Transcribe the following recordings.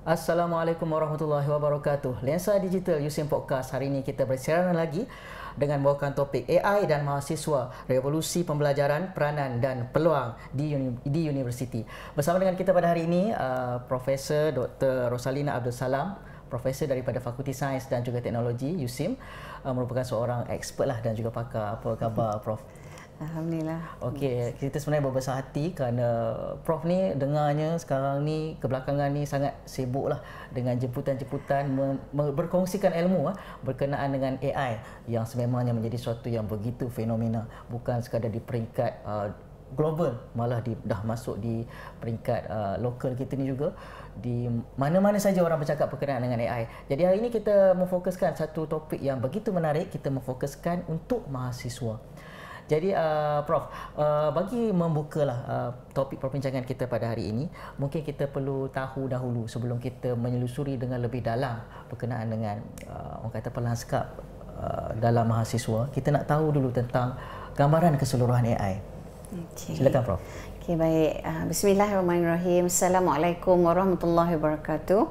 Assalamualaikum warahmatullahi wabarakatuh. Lensa Digital USIM Podcast. Hari ini kita bersiaran lagi dengan membawakan topik AI dan mahasiswa, revolusi pembelajaran, peranan dan peluang di universiti. Bersama dengan kita pada hari ini Profesor Dr. Rosalina Abdul Salam, Profesor daripada Fakulti Sains dan juga Teknologi USIM, merupakan seorang expert lah dan juga pakar. Apa khabar, Prof? Alhamdulillah. Okey, kita sebenarnya berbesar hati kerana Prof ni dengarnya sekarang ni kebelakangan ni sangat sibuklah dengan jemputan-jemputan berkongsikan ilmu berkenaan dengan AI yang sememangnya menjadi sesuatu yang begitu fenomena, bukan sekadar di peringkat global, malah dah masuk di peringkat lokal kita ni juga. Di mana-mana saja orang bercakap berkenaan dengan AI. Jadi hari ini kita memfokuskan satu topik yang begitu menarik, kita memfokuskan untuk mahasiswa. Jadi Prof, bagi membukalah topik perbincangan kita pada hari ini, mungkin kita perlu tahu dahulu sebelum kita menyelusuri dengan lebih dalam berkenaan dengan orang kata lanskap dalam mahasiswa, kita nak tahu dulu tentang gambaran keseluruhan AI. Silakan Prof. Okey, baik. Bismillahirrahmanirrahim. Assalamualaikum warahmatullahi wabarakatuh.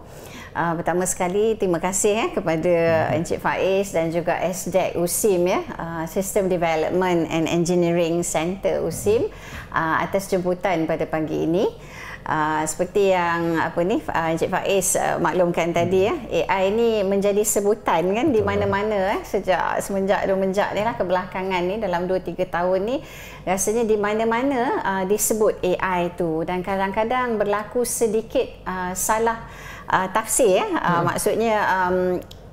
Pertama sekali terima kasih kepada Encik Faiz dan juga SDEC USIM System Development and Engineering Center USIM atas jemputan pada pagi ini. Seperti yang Encik Faiz maklumkan tadi, AI ni menjadi sebutan kan di mana-mana semenjak ni lah, kebelakangan ni dalam 2-3 tahun ni rasanya di mana-mana disebut AI tu, dan kadang-kadang berlaku sedikit salah tafsir maksudnya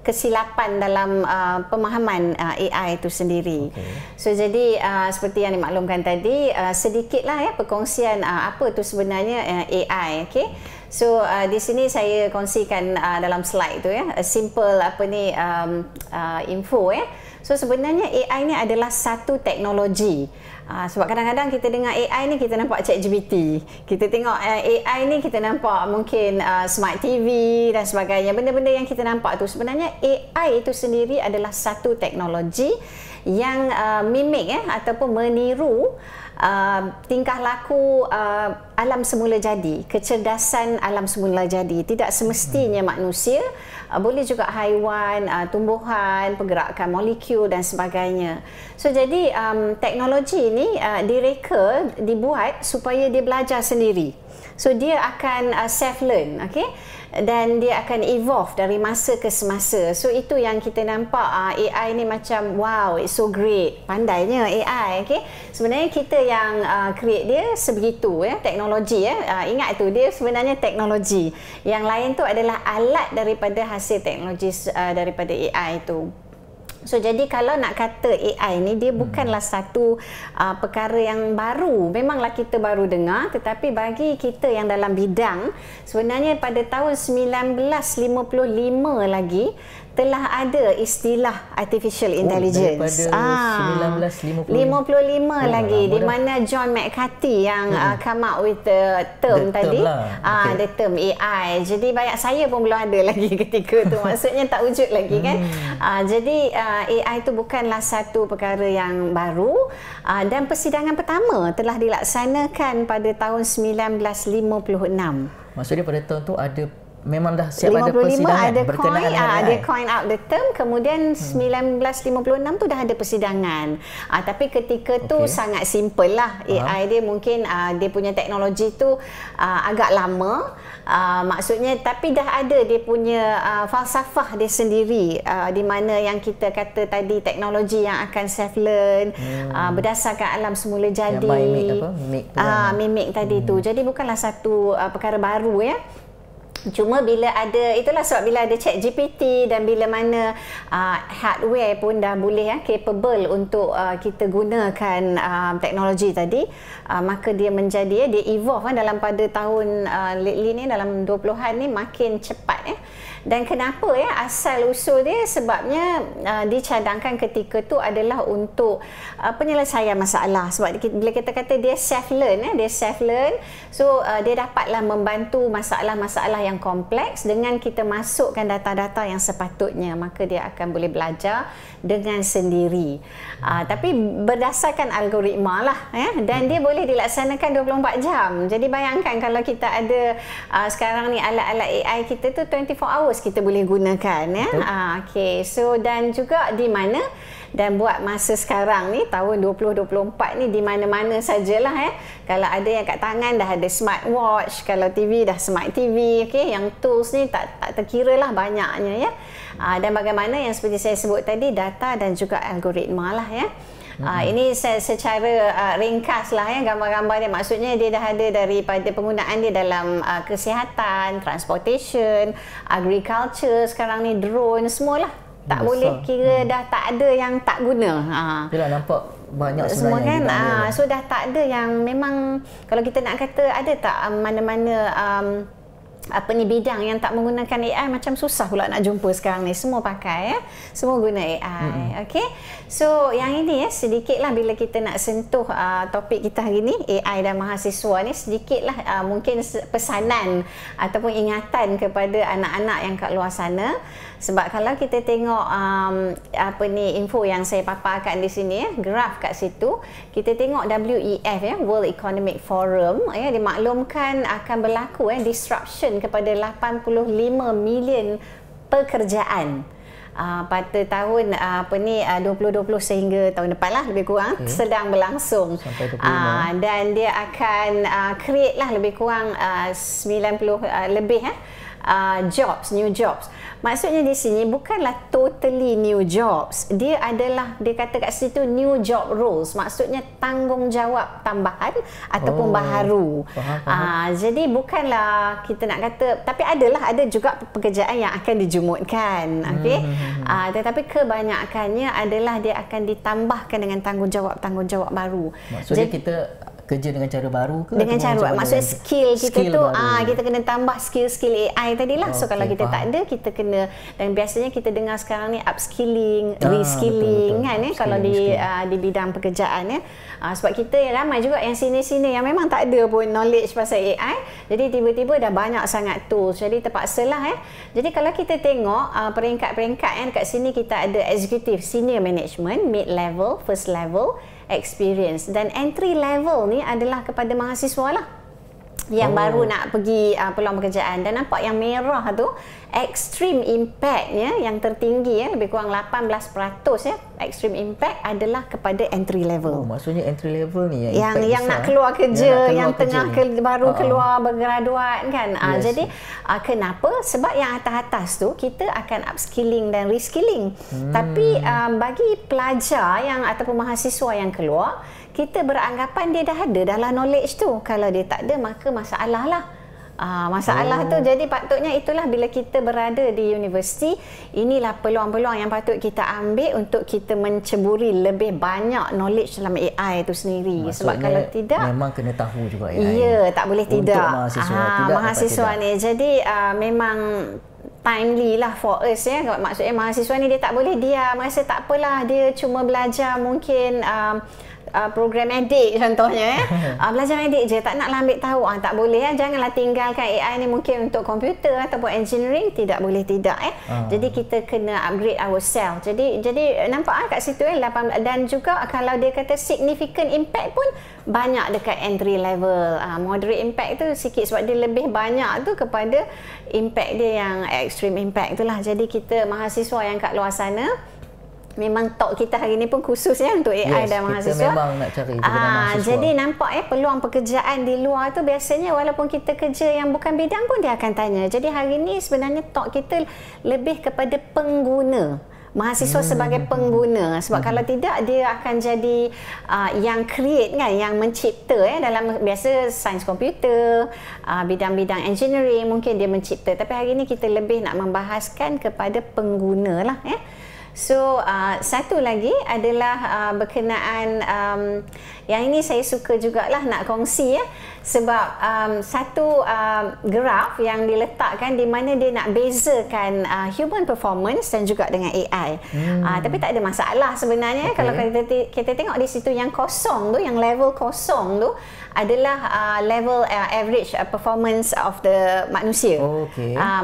kesilapan dalam pemahaman AI itu sendiri. So jadi seperti yang dimaklumkan tadi, sedikitlah perkongsian apa tu sebenarnya AI. So di sini saya kongsikan dalam slide tu a simple info. So sebenarnya AI ni adalah satu teknologi. Sebab kadang-kadang kita dengar AI ni kita nampak ChatGPT, kita tengok AI ni kita nampak mungkin Smart TV dan sebagainya. Benda-benda yang kita nampak tu sebenarnya AI itu sendiri adalah satu teknologi yang mimik ataupun meniru tingkah laku alam semula jadi, kecerdasan alam semula jadi. Tidak semestinya manusia, boleh juga haiwan, tumbuhan, pergerakan molekul dan sebagainya. So jadi teknologi ini direka, dibuat supaya dia belajar sendiri. So dia akan self-learn, dan dia akan evolve dari masa ke semasa. So itu yang kita nampak AI ni macam wow, it's so great, pandainya AI. Sebenarnya kita yang create dia sebegitu teknologi. Ingat tu, dia sebenarnya teknologi. Yang lain tu adalah alat daripada hasil teknologi daripada AI tu. So jadi kalau nak kata AI ni, dia bukanlah satu perkara yang baru. Memanglah kita baru dengar, tetapi bagi kita yang dalam bidang, sebenarnya pada tahun 1955 lagi telah ada istilah artificial intelligence. Daripada 1955 lagi, di mana John McCarthy yang come up with the term tadi, the term AI. Jadi banyak saya pun belum ada lagi ketika tu, maksudnya tak wujud lagi kan. Jadi AI itu bukanlah satu perkara yang baru, dan persidangan pertama telah dilaksanakan pada tahun 1956. Maksudnya pada tahun tu ada, memang dah siap ada persidangan berkenaan dengan AI. Dia coin out the term, kemudian 1956 tu dah ada persidangan. Tapi ketika tu sangat simple lah. AI dia mungkin dia punya teknologi tu agak lama. Maksudnya tapi dah ada dia punya falsafah dia sendiri, di mana yang kita kata tadi teknologi yang akan self learn berdasarkan alam semula jadi, mimik tadi tu. Jadi bukanlah satu perkara baru Cuma bila ada, itulah sebab bila ada ChatGPT dan bila mana hardware pun dah boleh capable untuk kita gunakan teknologi tadi, maka dia menjadi dia evolve dalam pada tahun lately ni, dalam 20-an ni makin cepat ya. Dan kenapa ya asal usul dia, sebabnya dicadangkan ketika tu adalah untuk penyelesaian masalah. Sebab bila kita kata dia self learn, dia self learn, so dia dapatlah membantu masalah-masalah yang kompleks dengan kita masukkan data-data yang sepatutnya, maka dia akan boleh belajar dengan sendiri. Tapi berdasarkan algoritma lah ya, dan dia boleh dilaksanakan 24 jam. Jadi bayangkan kalau kita ada sekarang ni alat-alat AI kita tu 24 hours kita boleh gunakan ya. Okey, so dan juga di mana, dan buat masa sekarang ni tahun 2024 ni di mana-mana sajalah ya. Kalau ada yang kat tangan dah ada smartwatch, kalau TV dah smart TV, okey, yang tools ni tak terkira lah banyaknya ya. Dan bagaimana yang seperti saya sebut tadi, data dan juga algoritma lah ya. Ini secara ringkas lah ya, gambar-gambar dia. Maksudnya dia dah ada daripada penggunaan dia dalam kesihatan, transportation, agriculture, sekarang ni drone, semualah. Tak besar. Boleh kira dah tak ada yang tak guna. Yalah, nampak banyak semua sebenarnya kan. So dah tak ada yang memang, kalau kita nak kata ada tak mana-mana bidang yang tak menggunakan AI, macam susah pula nak jumpa sekarang ni. Semua pakai ya. Semua guna AI. Okey. So yang ini ya, sedikitlah bila kita nak sentuh topik kita hari ni, AI dan mahasiswa ni, sedikitlah mungkin pesanan ataupun ingatan kepada anak-anak yang kat luar sana. Sebab kalau kita tengok info yang saya paparkan di sini ya, graf kat situ, kita tengok WEF ya, World Economic Forum ya, dimaklumkan akan berlaku disruption kepada 85 million pekerjaan pada tahun 2020 sehingga tahun depan lah, lebih kurang sedang berlangsung. Dan dia akan create lah lebih kurang 90 lebih jobs, new jobs. Maksudnya di sini bukanlah totally new jobs. Dia adalah, dia kata kat situ new job roles. Maksudnya tanggungjawab tambahan ataupun baharu. Jadi bukanlah kita nak kata, tapi ada juga pekerjaan yang akan dijumutkan. Okey. Tetapi kebanyakannya adalah dia akan ditambahkan dengan tanggungjawab baru. Maksudnya kita kerja dengan cara baru ke? Dengan cara, maksudnya skill kita tu kita kena tambah skill AI tadilah. So kalau kita tak ada, kita kena, dan biasanya kita dengar sekarang ni upskilling, reskilling, betul. Kan kalau di bidang pekerjaan ya. Sebab kita ramai juga yang sini-sini yang memang tak ada pun knowledge pasal AI, jadi tiba-tiba dah banyak sangat tools, jadi terpaksalah Jadi kalau kita tengok peringkat-peringkat yang kat sini, kita ada executive, senior management, mid level, first level, experience, dan entry level ni adalah kepada mahasiswa lah yang baru nak pergi peluang pekerjaan. Dan nampak yang merah tu extreme impactnya yang tertinggi lebih kurang 18% extreme impact adalah kepada entry level. Maksudnya entry level ni yang nak keluar kerja, yang tengah baru keluar bergraduat kan. Jadi kenapa? Sebab yang atas-atas tu kita akan upskilling dan reskilling. Tapi bagi pelajar yang ataupun mahasiswa yang keluar, kita beranggapan dia dah ada dalam knowledge tu. Kalau dia tak ada, maka masalah lah. Masalah tu, jadi patutnya itulah bila kita berada di universiti, inilah peluang-peluang yang patut kita ambil untuk kita menceburi lebih banyak knowledge dalam AI itu sendiri. Maksudnya, sebab kalau tidak, memang kena tahu juga AI. Ya, tak boleh tidak. Untuk mahasiswa ni. Jadi memang timely lah for us ya. Maksudnya mahasiswa ni dia tak boleh diam, rasa tak apalah, dia cuma belajar mungkin program edik contohnya belajar edik je, tak naklah ambil tahu, tak boleh janganlah tinggalkan AI ni mungkin untuk komputer ataupun engineering, tidak boleh tidak jadi kita kena upgrade ourselves. Jadi nampak kat situ dan juga kalau dia kata significant impact pun banyak dekat entry level. Moderate impact tu sikit sebab dia lebih banyak tu kepada impact dia yang extreme impact tu lah. Jadi kita mahasiswa yang kat luar sana, memang talk kita hari ni pun khusus untuk AI dan mahasiswa. Kita memang nak cari mahasiswa. Jadi nampak peluang pekerjaan di luar tu biasanya walaupun kita kerja yang bukan bidang pun dia akan tanya. Jadi hari ni sebenarnya talk kita lebih kepada pengguna. Mahasiswa sebagai pengguna, sebab kalau tidak dia akan jadi yang create kan, yang mencipta dalam biasa sains komputer, bidang-bidang engineering mungkin dia mencipta, tapi hari ni kita lebih nak membahaskan kepada pengguna lah So satu lagi adalah berkenaan yang ini saya suka jugalah nak kongsi sebab satu graf yang diletakkan di mana dia nak bezakan human performance dan juga dengan AI. Tapi tak ada masalah sebenarnya. Kalau kita tengok di situ yang kosong tu, yang level kosong tu adalah level average performance of the manusia.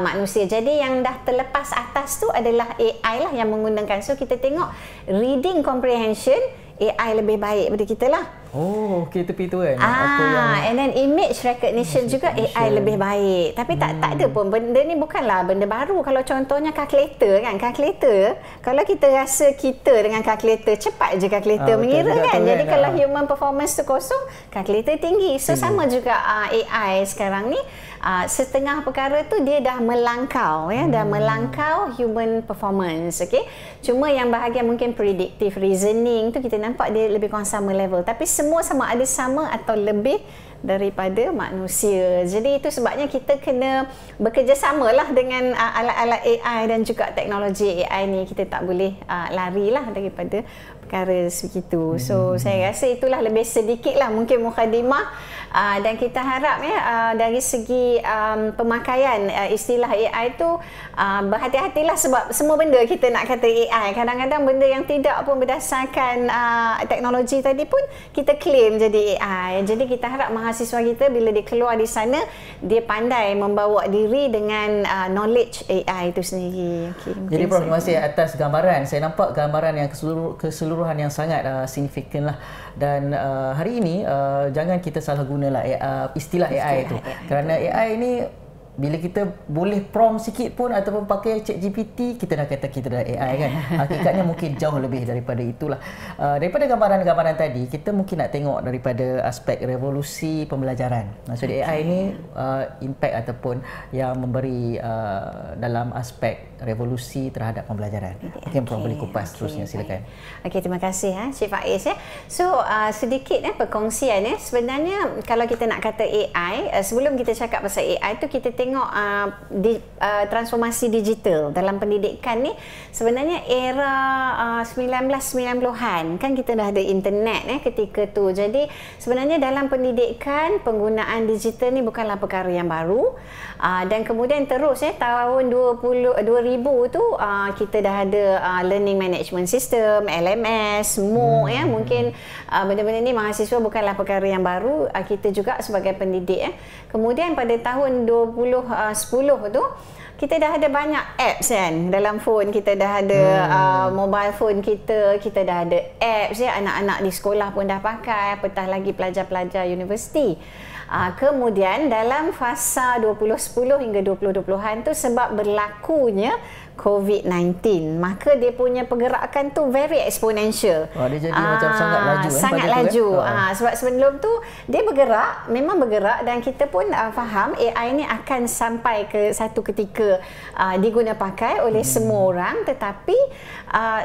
Manusia. Jadi yang dah terlepas atas tu adalah AI lah yang menggunakan. So kita tengok reading comprehension AI lebih baik daripada kita lah. Tepi tu kan. And then image recognition juga AI lebih baik. Tapi tak ada pun, benda ni bukanlah benda baru. Kalau contohnya calculator kan, calculator kalau kita rasa kita dengan calculator cepat je calculator mengira kan. Jadi kalau human performance tu kosong, calculator tinggi. So sama juga AI sekarang ni, setengah perkara tu dia dah melangkau ya, dah melangkau human performance. Okey, cuma yang bahagian mungkin predictive reasoning tu kita nampak dia lebih kurang sama level, tapi semua sama ada sama atau lebih daripada manusia. Jadi itu sebabnya kita kena bekerjasama lah dengan alat-alat AI dan juga teknologi AI ni. Kita tak boleh larilah daripada perkara segitu. So saya rasa itulah lebih sedikit lah mungkin mukadimah, dan kita harap ya dari segi pemakaian istilah AI tu berhati-hatilah, sebab semua benda kita nak kata AI. Kadang-kadang benda yang tidak pun berdasarkan teknologi tadi pun kita claim jadi AI. Jadi kita harap mahasiswa kita bila dia keluar di sana, dia pandai membawa diri dengan knowledge AI itu sendiri. Jadi Prof, terima kasih atas gambaran. Saya nampak gambaran yang keseluruhan yang sangat signifikan lah. Dan hari ini jangan kita salah gunalah istilah AI itu. Kerana AI ini bila kita boleh prompt sikit pun ataupun pakai ChatGPT, kita dah kata kita dah AI kan. Hakikatnya mungkin jauh lebih daripada itulah. Daripada gambaran-gambaran tadi, kita mungkin nak tengok daripada aspek revolusi pembelajaran. Maksud AI ini impact ataupun yang memberi dalam aspek revolusi terhadap pembelajaran. Mungkin Prof boleh kupas terusnya, silakan. Terima kasih Cik Faiz ya. So sedikit perkongsian sebenarnya kalau kita nak kata AI, sebelum kita cakap pasal AI tu kita tengok transformasi digital dalam pendidikan ni. Sebenarnya era 1990-an kan kita dah ada internet ketika tu. Jadi sebenarnya dalam pendidikan penggunaan digital ni bukanlah perkara yang baru. Dan kemudian terus tahun 2000 tu kita dah ada learning management system, LMS, MOOC mungkin benda-benda ni mahasiswa bukanlah perkara yang baru kita juga sebagai pendidik. Kemudian pada tahun 2010 tu kita dah ada banyak apps kan dalam phone kita, dah ada mobile phone kita dah ada apps anak-anak di sekolah pun dah pakai, apatah lagi pelajar-pelajar universiti. Kemudian dalam fasa 2010 hingga 2020-an tu sebab berlakunya COVID-19, maka dia punya pergerakan tu very exponential. Dia jadi macam sangat laju. Sangat laju. Sebab sebelum tu dia bergerak, memang bergerak, dan kita pun faham AI ni akan sampai ke satu ketika diguna pakai oleh semua orang. Tetapi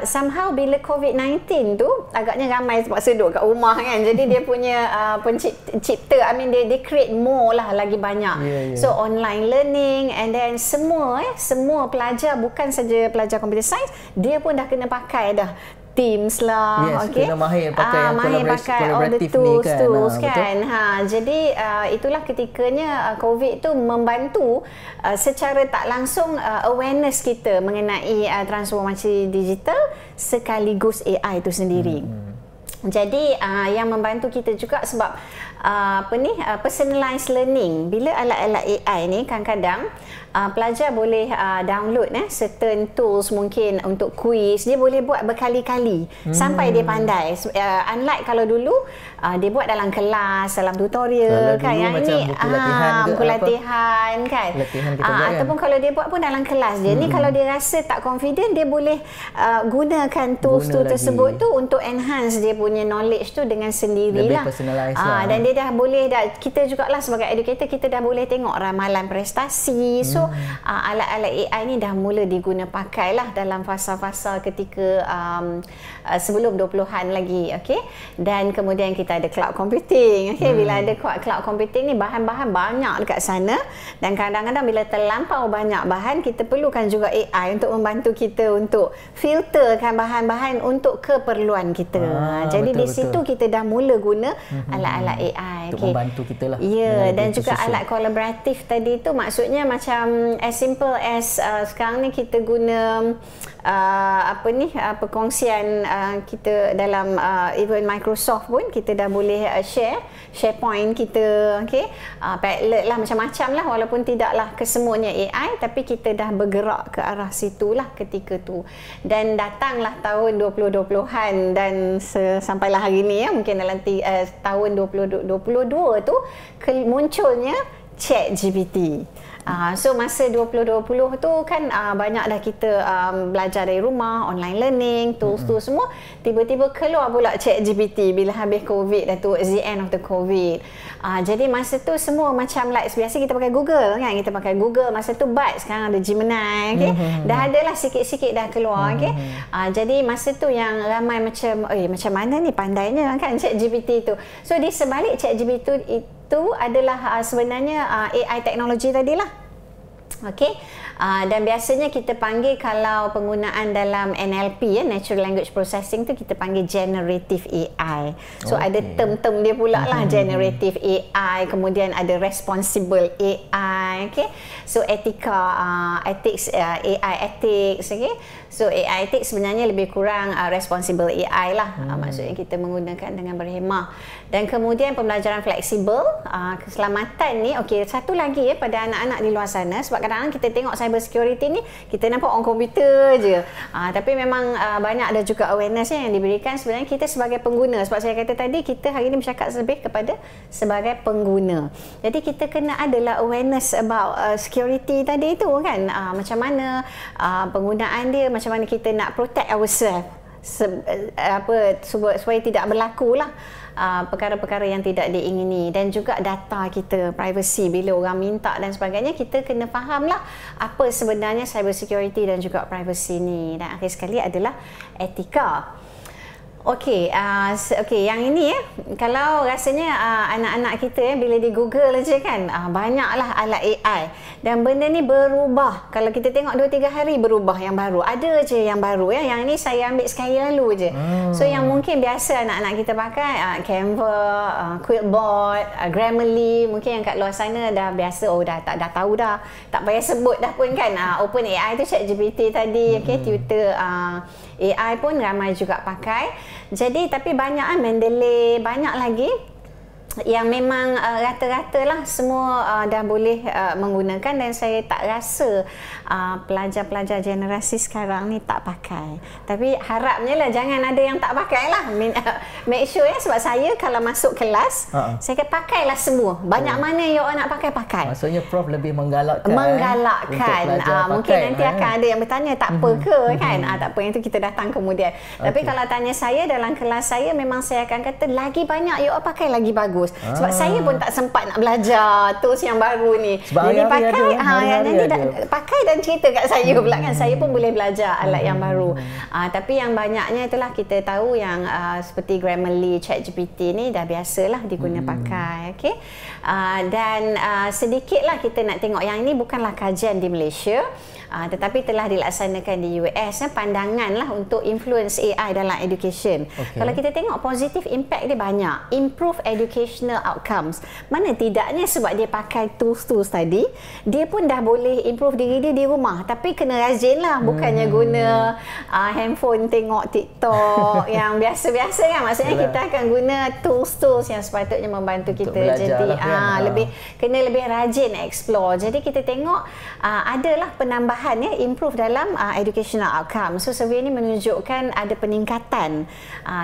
somehow bila COVID-19 tu agaknya ramai terpaksa duduk kat rumah kan. Jadi dia punya pencipta, dia create more lah, lagi banyak. So online learning, and then semua pelajar, bukan saja pelajar computer science, dia pun dah kena pakai dah Teams lah, kena mahir pakai yang kolaboratif all the tools ni kan. Jadi itulah ketikanya COVID tu membantu secara tak langsung awareness kita mengenai transformasi digital sekaligus AI itu sendiri. Jadi yang membantu kita juga sebab personalized learning. Bila alat-alat AI ni kadang-kadang pelajar boleh download certain tools, mungkin untuk quiz, dia boleh buat berkali-kali sampai dia pandai. Unlike kalau dulu dia buat dalam kelas, dalam tutorial kan, yang ini buku latihan kan, ataupun kalau dia buat pun dalam kelas je. Ni kalau dia rasa tak confident, dia boleh gunakan tools tersebut tu untuk enhance dia punya knowledge tu dengan sendirilah. Lebih personalized lah. Dan dia dah boleh, kita jugalah sebagai educator, kita dah boleh tengok ramalan prestasi, So alat-alat AI ni dah mula diguna pakailah dalam fasa-fasa ketika sebelum 20-an lagi, okey. Dan kemudian kita ada cloud computing, okey. Bila ada cloud computing ni, bahan-bahan banyak dekat sana, dan kadang-kadang bila terlampau banyak bahan, kita perlukan juga AI untuk membantu kita untuk filterkan bahan-bahan untuk keperluan kita. Jadi di situ kita dah mula guna alat-alat AI untuk membantu kita lah. Ya, dan juga alat kolaboratif tadi tu, maksudnya macam as simple as sekarang ni kita guna perkongsian kita dalam even Microsoft pun kita dah boleh SharePoint kita, okey, Padlet lah, macam-macam lah, walaupun tidaklah kesemuanya AI, tapi kita dah bergerak ke arah situlah ketika tu. Dan datanglah tahun 2020-an dan sampailah hari ni, mungkin dalam tahun 2022 tu munculnya ChatGPT. So masa 2020 tu kan banyak dah kita belajar dari rumah, online learning, tools semua. Tiba-tiba keluar pula ChatGPT bila habis COVID dah, towards the end of the COVID. Jadi masa tu semua macam like biasa kita pakai Google kan, kita pakai Google masa tu, Bard, sekarang ada Gemini, okay? Dah ada lah sikit-sikit dah keluar, okay? Jadi masa tu yang ramai macam macam mana ni pandainya kan ChatGPT tu. So di sebalik ChatGPT itu adalah sebenarnya AI teknologi tadilah. Okey, dan biasanya kita panggil, kalau penggunaan dalam NLP, Natural Language Processing tu, kita panggil generative AI. So ada term-term dia pula lah, generative AI, kemudian ada responsible AI, okey. So ethics, AI ethics, okey. So AI ethics sebenarnya lebih kurang responsible AI lah. Maksudnya kita menggunakan dengan berhemah. Dan kemudian pembelajaran fleksibel, keselamatan ni, okey, satu lagi pada anak-anak di luar sana, sebab kadang-kadang kita tengok cyber security ni, kita nampak on komputer je. Tapi memang banyak ada juga awareness yang diberikan sebenarnya kita sebagai pengguna. Sebab saya kata tadi, kita hari ni bercakap lebih kepada sebagai pengguna. Jadi kita kena adalah awareness about security tadi tu kan. Macam mana penggunaan dia, macam mana kita nak protect ourselves supaya tidak berlaku lah perkara-perkara yang tidak diingini. Dan juga data kita, privacy, bila orang minta dan sebagainya, kita kena faham lah apa sebenarnya cyber security dan juga privacy ni. Dan akhir sekali adalah etika. Okey, yang ini kalau rasanya anak-anak kita bila di Google aja kan, banyaklah alat AI, dan benda ni berubah. Kalau kita tengok 2-3 hari berubah yang baru. Ada je yang baru Yang ini saya ambil sekali lalu je. So yang mungkin biasa anak-anak kita pakai Canva, Quillbot, Grammarly, mungkin yang kat luar sana dah biasa, dah tahu dah. Tak payah sebut dah pun kan. OpenAI tu ChatGPT tadi, okey, Twitter AI pun ramai juga pakai. Jadi tapi banyak Mendeley, banyak lagi yang memang rata-rata lah semua dah boleh menggunakan, dan saya tak rasa pelajar-pelajar generasi sekarang ni tak pakai. Tapi harapnya lah jangan ada yang tak pakai lah. Make sure sebab saya kalau masuk kelas, saya kata pakailah semua. Banyak mana yang awak nak pakai. Maksudnya Prof lebih menggalakkan mungkin nanti akan ada yang bertanya, tak apa ke kan, tak apa, yang tu kita datang kemudian. Tapi kalau tanya saya dalam kelas saya, memang saya akan kata lagi banyak you pakai lagi bagus. Sebab saya pun tak sempat nak belajar tools yang baru ni. Sebab jadi pakai nanti pakai dan cerita kat saya pula kan. Saya pun boleh belajar alat yang baru. Tapi yang banyaknya itulah kita tahu yang seperti Grammarly, ChatGPT ni dah biasalah diguna pakai. Okey. Dan sedikitlah kita nak tengok, yang ini bukanlah kajian di Malaysia, tetapi telah dilaksanakan di US, pandangan lah untuk influence AI dalam education. Kalau kita tengok positive impact dia banyak, improve educational outcomes. Mana tidaknya sebab dia pakai tools tadi, dia pun dah boleh improve diri dia di rumah. Tapi kena rajin lah, bukannya guna handphone tengok TikTok yang biasa-biasa kan. Maksudnya kita akan guna tools yang sepatutnya membantu kita. Jadi kena lebih rajin explore. Jadi kita tengok adalah penambahan improve dalam educational outcome. So survey ini menunjukkan ada peningkatan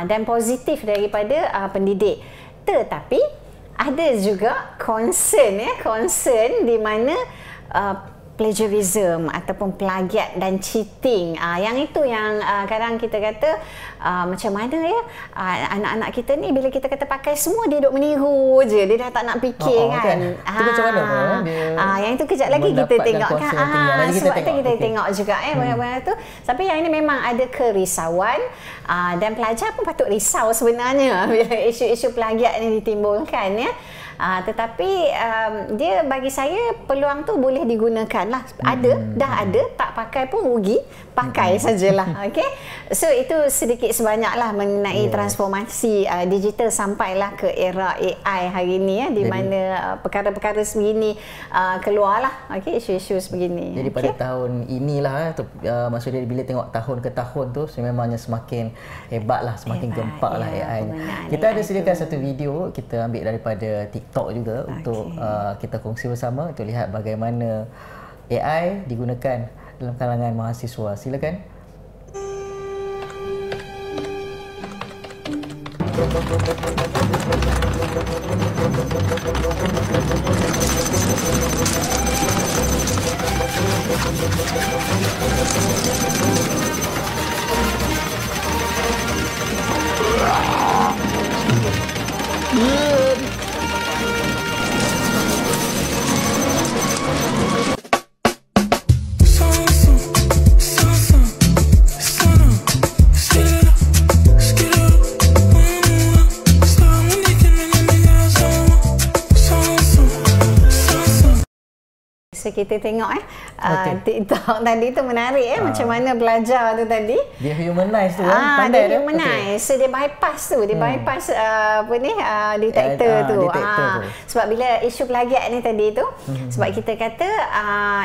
dan positif daripada pendidik. Tetapi ada juga concern di mana plagiarism ataupun plagiat dan cheating. Yang itu yang kadang kita kata macam mana ya anak-anak kita ni bila kita kata pakai semua dia duk meniru je, dia dah tak nak fikir kan. Itu macam mana yang itu kejap lagi kita tengok kan. Sebab tu kita tengok juga benda-benda tu. Tapi yang ini memang ada kerisauan dan pelajar pun patut risau sebenarnya bila isu-isu plagiat ni ditimbulkan ya. Tetapi dia bagi saya peluang tu boleh digunakan lah. Dah ada, tak pakai pun rugi, pakai sajalah. Okay? So itu sedikit sebanyaklah mengenai transformasi digital sampailah ke era AI hari ni ya, di mana perkara-perkara sebegini keluarlah, okay, isu-isu sebegini. Jadi pada tahun inilah maksudnya bila tengok tahun ke tahun tu memangnya semakin hebatlah, semakin gempaklah AI. Kita ada sediakan satu video kita ambil daripada TikTok juga untuk kita kongsi bersama untuk lihat bagaimana AI digunakan dalam kalangan mahasiswa. Silakan. So kita tengok TikTok tadi tu menarik macam mana belajar tu tadi. Dia humanize tu pandai dia humanize. So dia bypass tu, dia bypass detector tu. Sebab bila isu plagiat ni tadi tu, sebab kita kata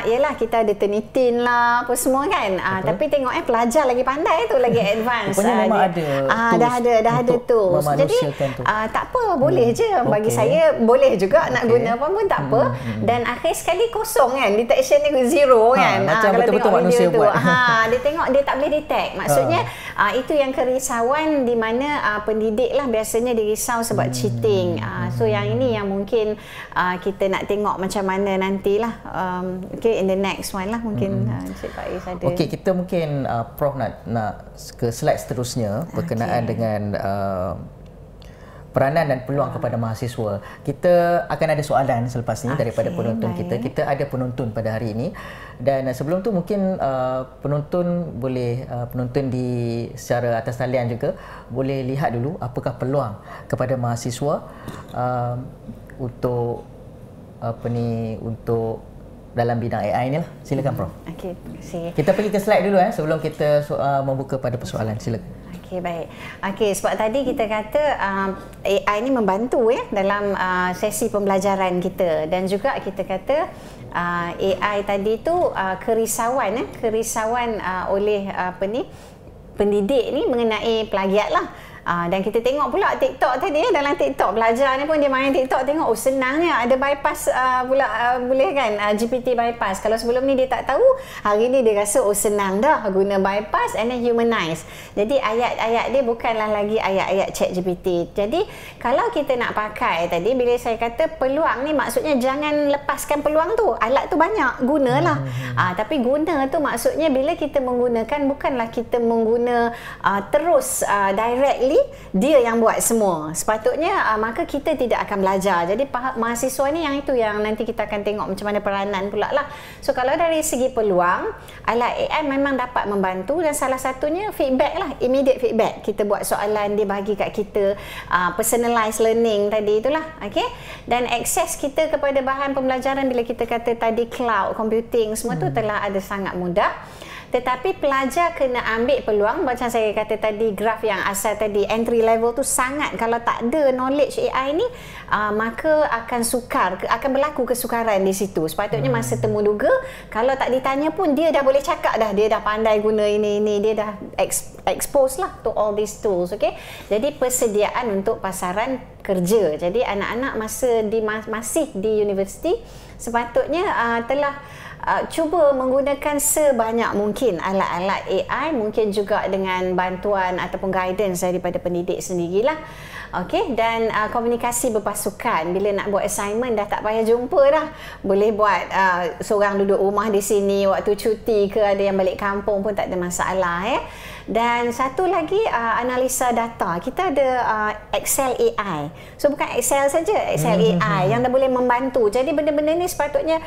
yalah kita ada Turnitin lah apa semua kan. Tapi tengok pelajar lagi pandai tu, lagi advance. Memang ada dah ada tools. Jadi tak apa, boleh je bagi saya, boleh juga nak guna pun tak apa. Dan akhir sekali kosong kan, detection ni zero kan. Macam kalau betul-betul tengok manusia video tu buat. dia tengok dia tak boleh detect. Maksudnya itu yang kerisauan di mana pendidik lah biasanya dirisau sebab cheating. So yang ini yang mungkin kita nak tengok macam mana nantilah. Okay, in the next one lah mungkin Encik Faiz ada. Okey, kita mungkin Prof nak ke slide seterusnya berkenaan dengan peranan dan peluang kepada mahasiswa. Kita akan ada soalan selepas ni daripada penonton kita. Kita ada penonton pada hari ini. Dan sebelum tu mungkin penonton boleh penonton di secara atas talian juga boleh lihat dulu apakah peluang kepada mahasiswa untuk untuk dalam bidang AI ni lah. Silakan Prof. Okey, terima kasih. Kita pergi ke slide dulu sebelum kita membuka pada persoalan. Silakan. Okey, baik. Okey, sebab tadi kita kata AI ni membantu dalam sesi pembelajaran kita, dan juga kita kata AI tadi tu kerisauan oleh pendidik ni mengenai plagiat lah. Dan kita tengok pula TikTok tadi dalam TikTok belajar ni pun dia main TikTok, tengok senangnya ada bypass pula boleh kan GPT bypass. Kalau sebelum ni dia tak tahu, hari ni dia rasa senang dah guna bypass and then humanize. Jadi ayat-ayat dia bukanlah lagi ayat-ayat ChatGPT. Jadi kalau kita nak pakai tadi, bila saya kata peluang ni maksudnya jangan lepaskan peluang tu. Alat tu banyak, gunalah. Tapi guna tu maksudnya bila kita menggunakan bukanlah kita mengguna terus directly dia yang buat semua. Sepatutnya maka kita tidak akan belajar. Jadi mahasiswa ni yang itu yang nanti kita akan tengok macam mana peranan pula lah. So kalau dari segi peluang, alat AI memang dapat membantu, dan salah satunya feedback lah, immediate feedback. Kita buat soalan, dia bagi kat kita personalized learning tadi itulah. Okay? Dan akses kita kepada bahan pembelajaran bila kita kata tadi cloud computing semua tu telah ada sangat mudah. Tetapi pelajar kena ambil peluang, macam saya kata tadi, graf yang asal tadi, entry level tu sangat, kalau tak ada knowledge AI ni, maka akan akan berlaku kesukaran di situ. Sepatutnya masa temu duga, kalau tak ditanya pun dia dah boleh cakap dah, dia dah pandai guna ini, dia dah expose lah to all these tools. Okay? Jadi persediaan untuk pasaran kerja. Jadi anak-anak masih di universiti sepatutnya telah cuba menggunakan sebanyak mungkin alat-alat AI, mungkin juga dengan bantuan ataupun guidance daripada pendidik sendirilah. Okey, dan komunikasi berpasukan. Bila nak buat assignment dah tak payah jumpa dah. Boleh buat seorang duduk rumah di sini waktu cuti ke, ada yang balik kampung pun tak ada masalah ya. Dan satu lagi analisa data. Kita ada Excel AI. So bukan Excel saja, Excel AI yang dah boleh membantu. Jadi benda-benda ni sepatutnya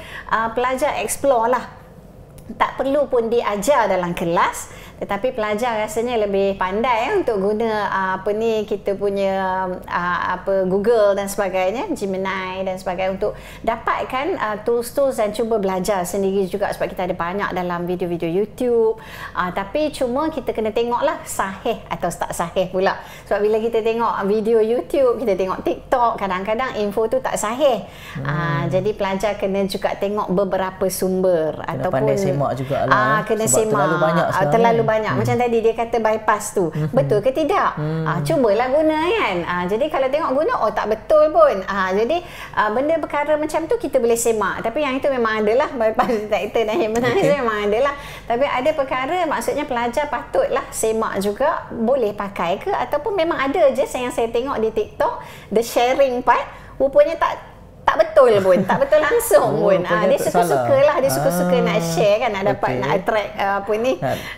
pelajar explore lah. Tak perlu pun diajar dalam kelas, tetapi pelajar rasanya lebih pandai untuk guna kita punya Google dan sebagainya, Gemini dan sebagainya, untuk dapatkan tools-tools dan cuba belajar sendiri juga, sebab kita ada banyak dalam video-video YouTube. Tapi cuma kita kena tengoklah sahih atau tak sahih pula. Sebab bila kita tengok video YouTube, kita tengok TikTok, kadang-kadang info tu tak sahih. Jadi pelajar kena juga tengok beberapa sumber, kena ataupun pandai semak jugalah, kena sebab semak. Terlalu banyak. Macam tadi dia kata bypass tu, betul ke tidak? Cubalah guna kan. Jadi kalau tengok guna, tak betul pun. Jadi benda perkara macam tu kita boleh semak. Tapi yang itu memang adalah bypass detector dan humanizer, memang adalah. Tapi ada perkara maksudnya pelajar patutlah semak juga, boleh pakai ke, ataupun memang ada je yang saya tengok di TikTok, the sharing part rupanya tak betul pun, tak betul langsung pun. Dia suka-suka lah, dia suka-suka nak share kan, nak dapat, nak attract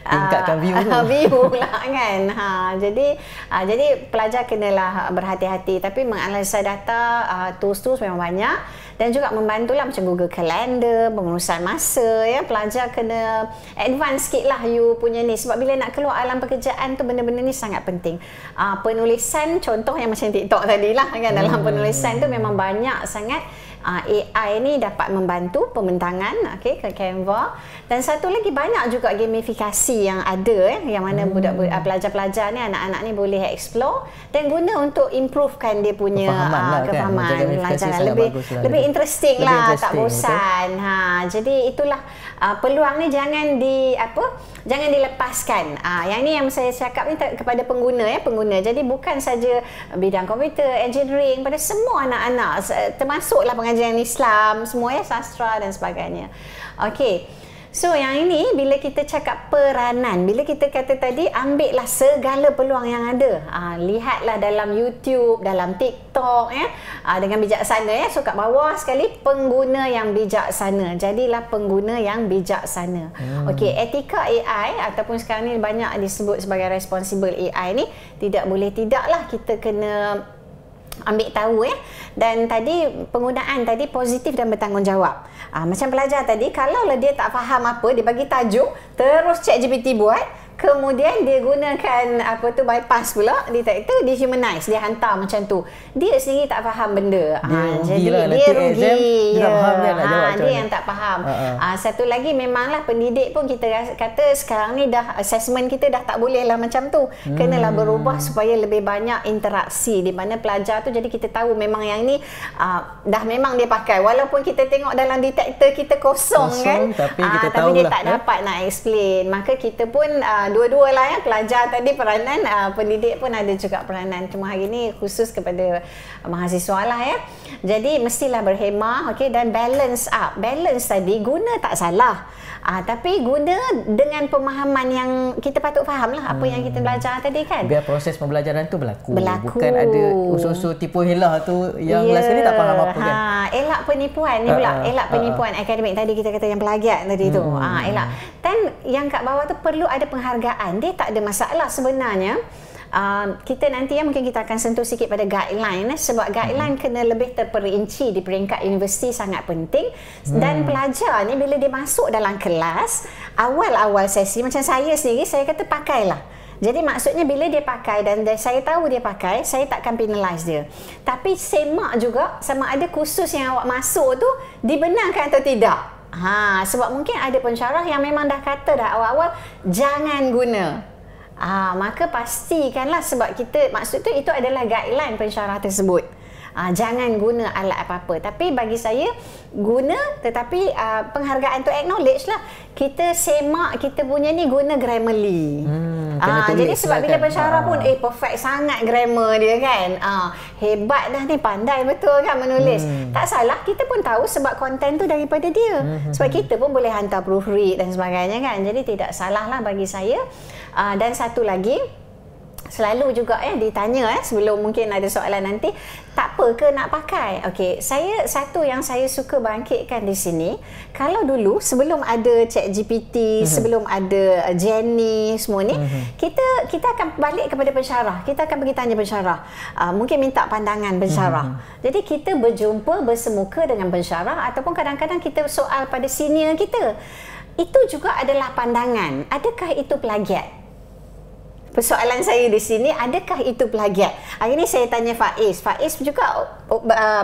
tingkatkan view tu. View lah kan. Jadi pelajar kenalah berhati-hati. Tapi menganalisa data, tools-tools memang banyak, dan juga membantulah macam Google Calendar, pengurusan masa ya. Pelajar kena advance sikit lah you punya ni, sebab bila nak keluar alam pekerjaan tu benda-benda ni sangat penting. Penulisan, contoh yang macam TikTok tadi lah kan, dalam penulisan tu memang banyak sangat AI ni dapat membantu pembentangan ke Canva. Dan satu lagi, banyak juga gamifikasi yang ada yang mana pelajar-pelajar ni, anak-anak ni boleh explore dan guna untuk improvekan dia punya kefahaman pelajaran. Lebih interesting lah, tak bosan. Jadi itulah peluang ni jangan dilepaskan. Yang ni yang saya cakap ni kepada pengguna pengguna. Jadi bukan saja bidang komputer, engineering, pada semua anak-anak, termasuklah pengajian Islam, semua sastra dan sebagainya. Okey. So yang ini bila kita cakap peranan, bila kita kata tadi ambillah segala peluang yang ada. Lihatlah dalam YouTube, dalam TikTok dengan bijaksana So kat bawah sekali, pengguna yang bijaksana. Jadilah pengguna yang bijaksana. Okey, etika AI ataupun sekarang ni banyak disebut sebagai responsible AI ni, tidak boleh tidaklah kita kena ambil tahu Dan tadi penggunaan tadi positif dan bertanggungjawab. Macam pelajar tadi, kalau dia tak faham apa, dia bagi tajuk, terus ChatGPT buat, kemudian dia gunakan bypass pula detector, dia humanize, dia hantar macam tu. Dia sendiri tak faham benda. Jadi dia rugi. Dia yang tak faham. Satu lagi, memanglah pendidik pun kita kata sekarang ni dah assessment kita dah tak boleh lah macam tu. Kenalah berubah supaya lebih banyak interaksi di mana pelajar tu, jadi kita tahu memang yang ni dah memang dia pakai, walaupun kita tengok dalam detektor kita kosong kan, tapi dia tak dapat nak explain. Maka kita pun dua-dua lah pelajar tadi peranan, pendidik pun ada juga peranan. Cuma hari ni khusus kepada mahasiswa lah Jadi mestilah berhemah, dan balance up. Balance tadi guna tak salah, tapi guna dengan pemahaman yang kita patut faham lah apa yang kita belajar tadi kan. Biar proses pembelajaran tu berlaku. Bukan ada usul-usul tipu helah tu yang last kali tak faham apa kan. Elak penipuan ni pula. Elak penipuan akademik tadi kita kata, yang plagiat tadi tu. Elak. Dan yang kat bawah tu perlu ada penghargaan. Dia tak ada masalah sebenarnya. Kita nanti mungkin kita akan sentuh sikit pada guideline sebab guideline kena lebih terperinci di peringkat universiti, sangat penting. Dan pelajar ni bila dia masuk dalam kelas, awal-awal sesi macam saya sendiri, saya kata pakailah. Jadi maksudnya bila dia pakai dan saya tahu dia pakai, saya takkan penalize dia. Tapi semak juga sama ada kursus yang awak masuk tu dibenarkan atau tidak. Sebab mungkin ada pensyarah yang memang dah kata dah awal-awal jangan guna. Maka pastikanlah, sebab kita maksud tu itu adalah guideline pensyarah tersebut. Jangan guna alat apa-apa. Tapi bagi saya guna, tetapi penghargaan tu acknowledge lah. Kita semak kita punya ni guna Grammarly. tulis jadi sebab lah bila kan. pensyarah pun perfect sangat grammar dia kan. Hebat dah ni, pandai betul kan menulis. Tak salah, kita pun tahu sebab konten tu daripada dia. Sebab kita pun boleh hantar proofread dan sebagainya kan. Jadi tidak salah lah bagi saya. Dan satu lagi, selalu juga ditanya sebelum mungkin ada soalan nanti, tak apa ke nak pakai? Okey, satu yang saya suka bangkitkan di sini, kalau dulu sebelum ada ChatGPT, sebelum ada Jenny semua ni, kita akan balik kepada pensyarah. Kita akan pergi tanya pensyarah. Mungkin minta pandangan pensyarah. Jadi kita berjumpa bersemuka dengan pensyarah, ataupun kadang-kadang kita soal pada senior kita. Itu juga adalah pandangan. Adakah itu plagiat? Persoalan saya di sini, adakah itu plagiat? Hari ini saya tanya Faiz. Faiz juga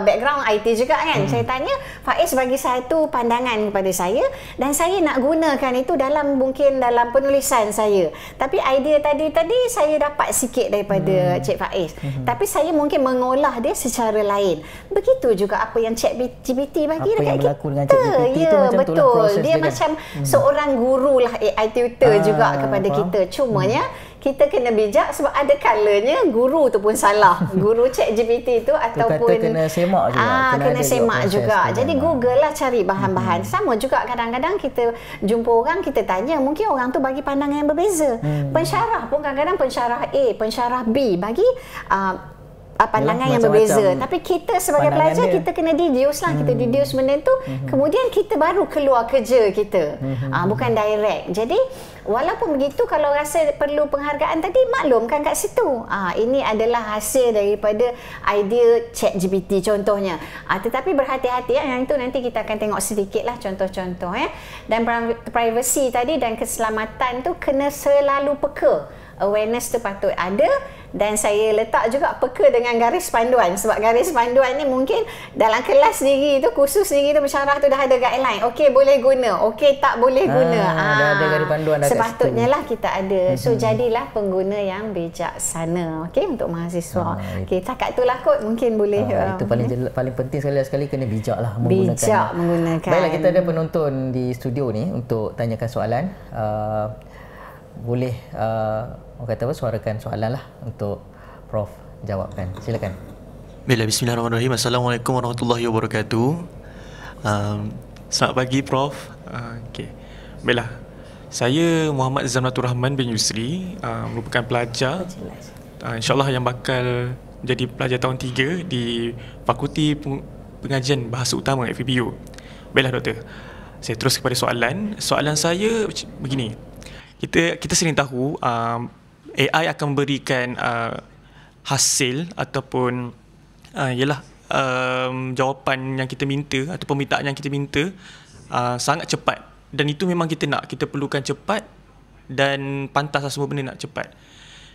background IT juga kan. Saya tanya, Faiz bagi satu pandangan kepada saya dan saya nak gunakan itu mungkin dalam penulisan saya. Tapi idea tadi saya dapat sikit daripada Cik Faiz. Tapi saya mungkin mengolah dia secara lain. Begitu juga apa yang ChatGPT bagi dekat kita. Apa yang berlaku dengan ChatGPT itu macam itulah proses dia. Dia macam seorang guru lah, AI tutor juga kepada kita. Cumanya kita kena bijak sebab ada kalanya guru tu pun salah. Guru ChatGPT tu ataupun kena semak juga. Kena semak juga. Jadi Google lah cari bahan-bahan. Sama juga kadang-kadang kita jumpa orang, kita tanya, mungkin orang tu bagi pandangan yang berbeza. Pensyarah pun kadang-kadang pensyarah A, pensyarah B bagi pandangan yang berbeza. Tapi kita sebagai pelajar dia, kita kena deduce lah. Kita deduce benda tu, kemudian kita baru keluar kerja kita. Bukan direct. Jadi walaupun begitu, kalau rasa perlu penghargaan tadi, maklumkan kat situ. Ini adalah hasil daripada idea ChatGPT contohnya. Tetapi berhati-hati, yang itu nanti kita akan tengok sedikit lah contoh-contoh. Dan privacy tadi dan keselamatan tu kena selalu peka. Awareness tu patut ada, dan saya letak juga peka dengan garis panduan, sebab garis panduan ni mungkin dalam kelas sendiri tu, kursus sendiri tu, pensyarah tu dah ada guideline. Okey, boleh guna, okey tak boleh guna. Dah ada garis panduan dah. Sepatutnya lah kita ada. So jadilah pengguna yang bijaksana, okey, untuk mahasiswa. Okey, takat tu lah kot, mungkin boleh. Itu paling penting sekali kena bijak lah menggunakan. Baiklah, kita ada penonton di studio ni untuk tanyakan soalan. Boleh orang kata suarakan soalan lah untuk Prof jawabkan. Silakan. Baiklah, bismillahirrahmanirrahim. Assalamualaikum warahmatullahi wabarakatuh. Selamat pagi Prof. Baiklah, saya Muhammad Zamratul Rahman bin Yusri, merupakan pelajar insyaAllah yang bakal jadi pelajar tahun 3 di Fakulti Pengajian Bahasa Utama FEBU. Baiklah doktor, saya terus kepada soalan. Soalan saya begini. Kita sering tahu AI akan memberikan hasil ataupun jawapan yang kita minta atau permintaan yang kita minta sangat cepat, dan itu memang kita nak, kita perlukan cepat dan pantas semua benda nak cepat.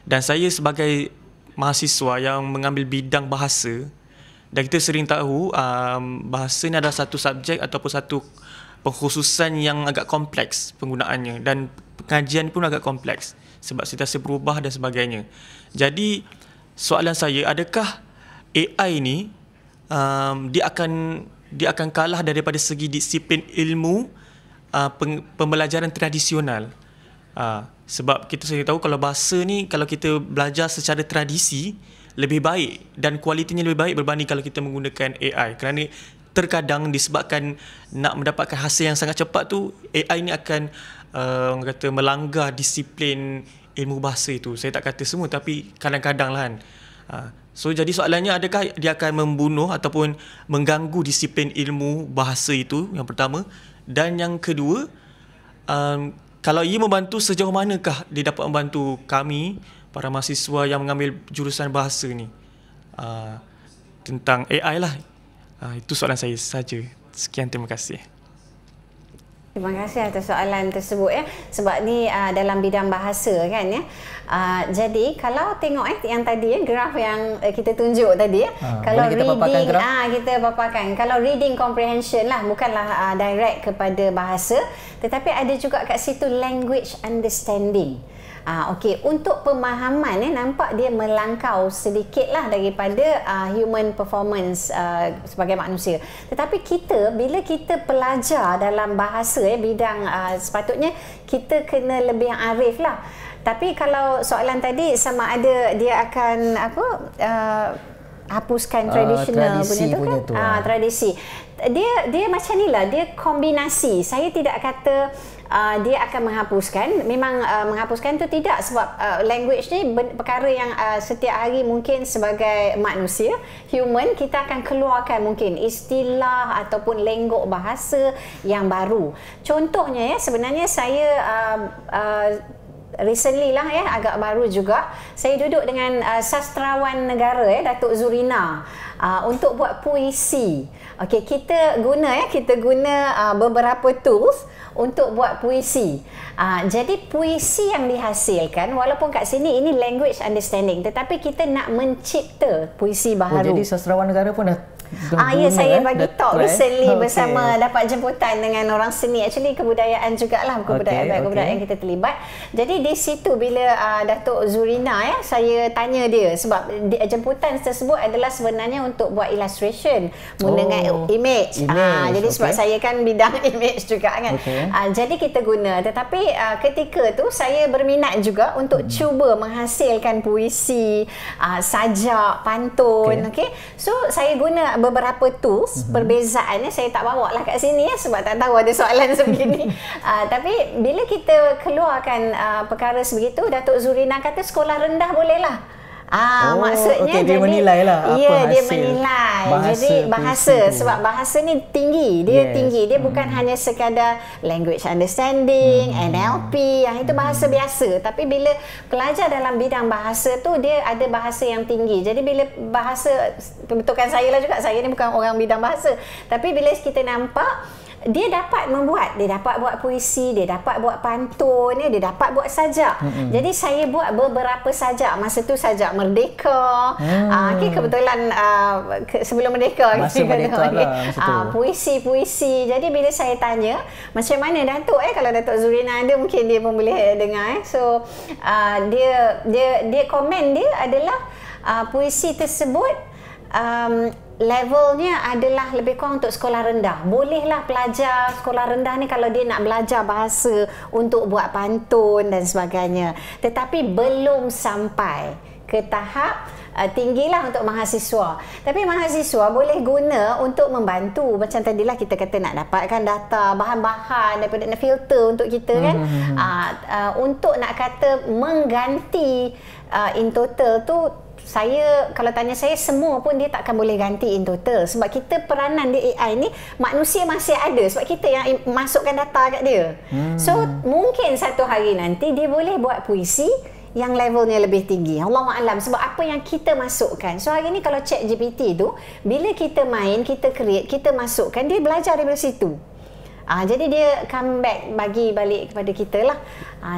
Dan saya sebagai mahasiswa yang mengambil bidang bahasa, dan kita sering tahu bahasa ni adalah satu subjek ataupun satu pengkhususan yang agak kompleks penggunaannya, dan pengajian pun agak kompleks sebab situasi berubah dan sebagainya. Jadi soalan saya, adakah AI ni dia akan kalah daripada segi disiplin ilmu pembelajaran tradisional? Sebab kita sendiri tahu kalau bahasa ni, kalau kita belajar secara tradisi lebih baik dan kualitinya lebih baik berbanding kalau kita menggunakan AI. Kerana terkadang disebabkan nak mendapatkan hasil yang sangat cepat tu, AI ni akan melanggar disiplin ilmu bahasa itu. Saya tak kata semua, tapi kadang-kadang lah kan. So jadi soalannya, adakah dia akan membunuh ataupun mengganggu disiplin ilmu bahasa itu, yang pertama. Dan yang kedua, kalau ia membantu, sejauh manakah dia dapat membantu kami, para mahasiswa yang mengambil jurusan bahasa ni, tentang AI lah. Itu soalan saya saja. Sekian, terima kasih. Terima kasih atas soalan tersebut sebab ni dalam bidang bahasa kan jadi kalau tengok yang tadi graf yang kita tunjuk tadi kalau kita paparkan kalau reading comprehension lah, bukanlah direct kepada bahasa, tetapi ada juga kat situ language understanding. Okey, untuk pemahaman nampak dia melangkau sedikitlah daripada human performance sebagai manusia. Tetapi bila kita pelajar dalam bahasa bidang sepatutnya kita kena lebih arif lah. Tapi kalau soalan tadi sama ada dia akan hapuskan tradisional punya tu kan, tradisi. Dia macam ni lah, dia kombinasi. Saya tidak kata dia akan menghapuskan. Memang menghapuskan tu tidak, sebab language ni perkara yang setiap hari mungkin sebagai manusia human kita akan keluarkan mungkin istilah ataupun lenggok bahasa yang baru. Contohnya sebenarnya saya recently lah agak baru juga, saya duduk dengan sastrawan negara Datuk Zurina untuk buat puisi. Okey, kita guna beberapa tools untuk buat puisi. Jadi puisi yang dihasilkan, walaupun kat sini ini language understanding, tetapi kita nak mencipta puisi baru. Jadi sastrawan negara pun dah ya, saya bagi talk recently bersama dapat jemputan dengan orang seni, actually kebudayaan jugalah, kebudayaan kita terlibat. Jadi di situ bila Datuk Zurina saya tanya dia, sebab jemputan tersebut adalah sebenarnya untuk buat illustration menggunakan image. Jadi sebab saya kan bidang image juga kan. Jadi kita guna, tetapi ketika tu saya berminat juga untuk cuba menghasilkan puisi, sajak, pantun. So saya guna beberapa tools. Perbezaannya saya tak bawa lah kat sini sebab tak tahu ada soalan sebegini. Tapi bila kita keluarkan perkara sebegitu, Datuk Zurina kata sekolah rendah boleh lah. Maksudnya dia menilai lah apa hasil dia menilai. Jadi bahasa, sebab bahasa ni tinggi, dia tinggi, dia bukan hanya sekadar language understanding, NLP, yang itu bahasa biasa. Tapi bila pelajar dalam bidang bahasa tu, dia ada bahasa yang tinggi. Jadi bila bahasa, betulkan saya lah juga, saya ni bukan orang bidang bahasa, tapi bila kita nampak dia dapat membuat, dia dapat buat puisi, dia dapat buat pantun, dia dapat buat sajak. Jadi saya buat beberapa sajak. Masa tu sajak Merdeka. Kebetulan sebelum Merdeka, masa Merdeka lah, puisi-puisi. Jadi bila saya tanya macam mana Datuk, kalau Datuk Zurina ada, mungkin dia pun boleh dengar. So dia komen dia adalah puisi tersebut levelnya adalah lebih kurang untuk sekolah rendah. Bolehlah pelajar sekolah rendah ni kalau dia nak belajar bahasa untuk buat pantun dan sebagainya. Tetapi belum sampai ke tahap tinggilah untuk mahasiswa. Tapi mahasiswa boleh guna untuk membantu. Macam tadilah kita kata nak dapatkan data, bahan-bahan daripada nak filter untuk kita kan. Untuk nak kata mengganti in total tu, saya, kalau tanya saya, semua pun dia takkan boleh ganti in total. Sebab kita peranan di AI ni, manusia masih ada. Sebab kita yang masukkan data kat dia. So, mungkin satu hari nanti dia boleh buat puisi yang levelnya lebih tinggi. Allahuakbar. Sebab apa yang kita masukkan. So, hari ni kalau ChatGPT tu, bila kita main, kita create, kita masukkan, dia belajar daripada situ. Jadi dia come back, bagi balik kepada kita lah.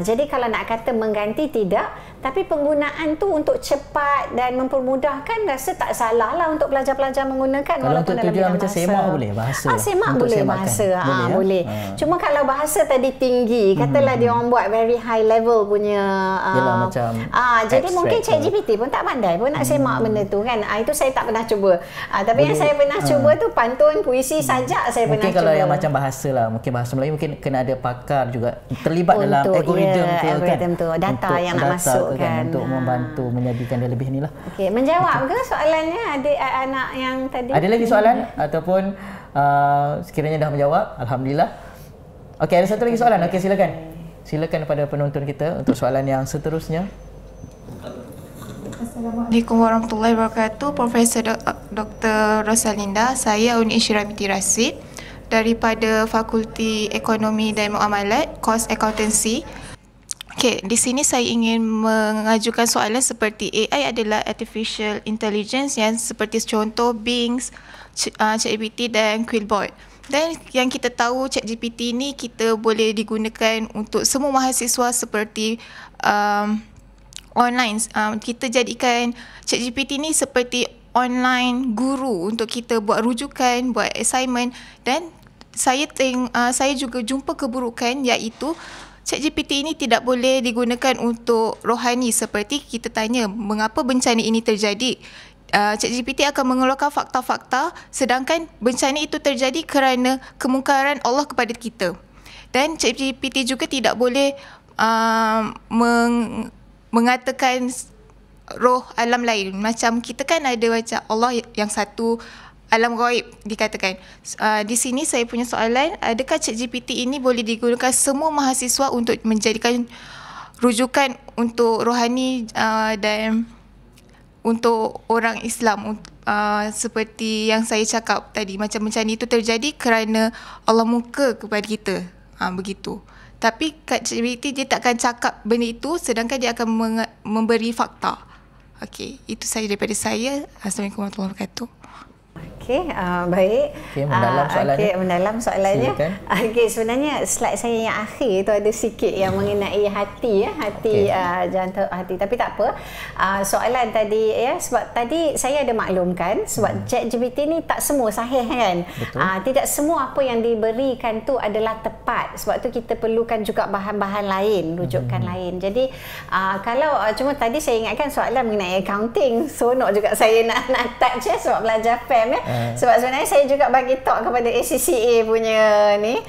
Jadi kalau nak kata mengganti, tidak. Tapi penggunaan tu untuk cepat dan mempermudahkan, rasa tak salah lah untuk pelajar-pelajar menggunakan. Kalau untuk tujuan macam semak boleh bahasa? Semak boleh bahasa. Boleh. Cuma kalau bahasa tadi tinggi, katalah dia orang buat very high level punya. Macam jadi mungkin ChatGPT pun tak pandai pun nak semak benda tu kan. Itu saya tak pernah cuba. Tapi yang saya pernah cuba tu pantun, puisi, sajak saya pernah cuba. Mungkin kalau yang macam bahasa lah, mungkin bahasa Melayu mungkin kena ada pakar juga terlibat untuk dalam algoritma tu, data yang nak masuk kan, untuk membantu menjadikan dia lebih ni lah. Menjawab ke soalannya adik-anak yang tadi? Ada lagi soalan ataupun sekiranya dah menjawab, alhamdulillah. Ada satu lagi soalan. Silakan kepada penonton kita untuk soalan yang seterusnya. Assalamualaikum warahmatullahi wabarakatuh. Profesor Dr. Rosalinda, saya Uni Isyirah binti Rasid daripada Fakulti Ekonomi dan Muamalat, kos Accountancy. Di sini saya ingin mengajukan soalan seperti AI adalah artificial intelligence yang seperti contoh Bing, ChatGPT dan Quillbot. Dan yang kita tahu ChatGPT ni kita boleh digunakan untuk semua mahasiswa seperti online. Kita jadikan ChatGPT ni seperti online guru untuk kita buat rujukan, buat assignment. Dan saya juga jumpa keburukan, iaitu ChatGPT ini tidak boleh digunakan untuk rohani. Seperti kita tanya mengapa bencana ini terjadi, ChatGPT akan mengeluarkan fakta-fakta, sedangkan bencana itu terjadi kerana kemungkaran Allah kepada kita. Dan ChatGPT juga tidak boleh mengatakan roh alam lain. Macam kita kan ada macam Allah yang satu, alam gaib dikatakan. Di sini saya punya soalan, adakah ChatGPT ini boleh digunakan semua mahasiswa untuk menjadikan rujukan untuk rohani dan untuk orang Islam, seperti yang saya cakap tadi, macam bencana itu terjadi kerana Allah muka kepada kita, begitu. Tapi kat ChatGPT dia takkan cakap benda itu, sedangkan dia akan memberi fakta. Okey, itu saja daripada saya. Assalamualaikum warahmatullahi wabarakatuh. Okey, baik. Okey, mendalam soalannya. Okey, mendalam soalannya. Silakan. Okey, sebenarnya slide saya yang akhir tu ada sikit yang mengenai hati, hati, jantung hati. Tapi tak apa. Soalan tadi, sebab tadi saya ada maklumkan, sebab ChatGPT ni tak semua sahih kan. Tidak semua apa yang diberikan tu adalah tepat. Sebab tu kita perlukan juga bahan-bahan lain, rujukan lain. Jadi kalau cuma tadi saya ingatkan soalan mengenai accounting, seronok juga saya nak touch sebab belajar PAM sebab sebenarnya saya juga bagi talk kepada ACCA punya ni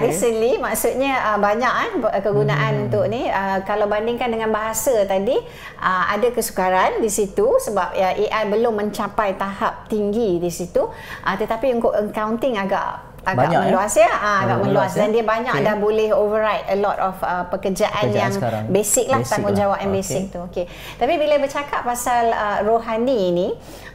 recently, maksudnya banyak kegunaan untuk ni. Kalau bandingkan dengan bahasa tadi, ada kesukaran di situ sebab AI belum mencapai tahap tinggi di situ, tetapi untuk accounting agak meluas agak meluas dan dia banyak dah boleh override a lot of pekerjaan yang sekarang. Basic tanggungjawab yang basic tu. Okey. Tapi bila bercakap pasal rohani ni,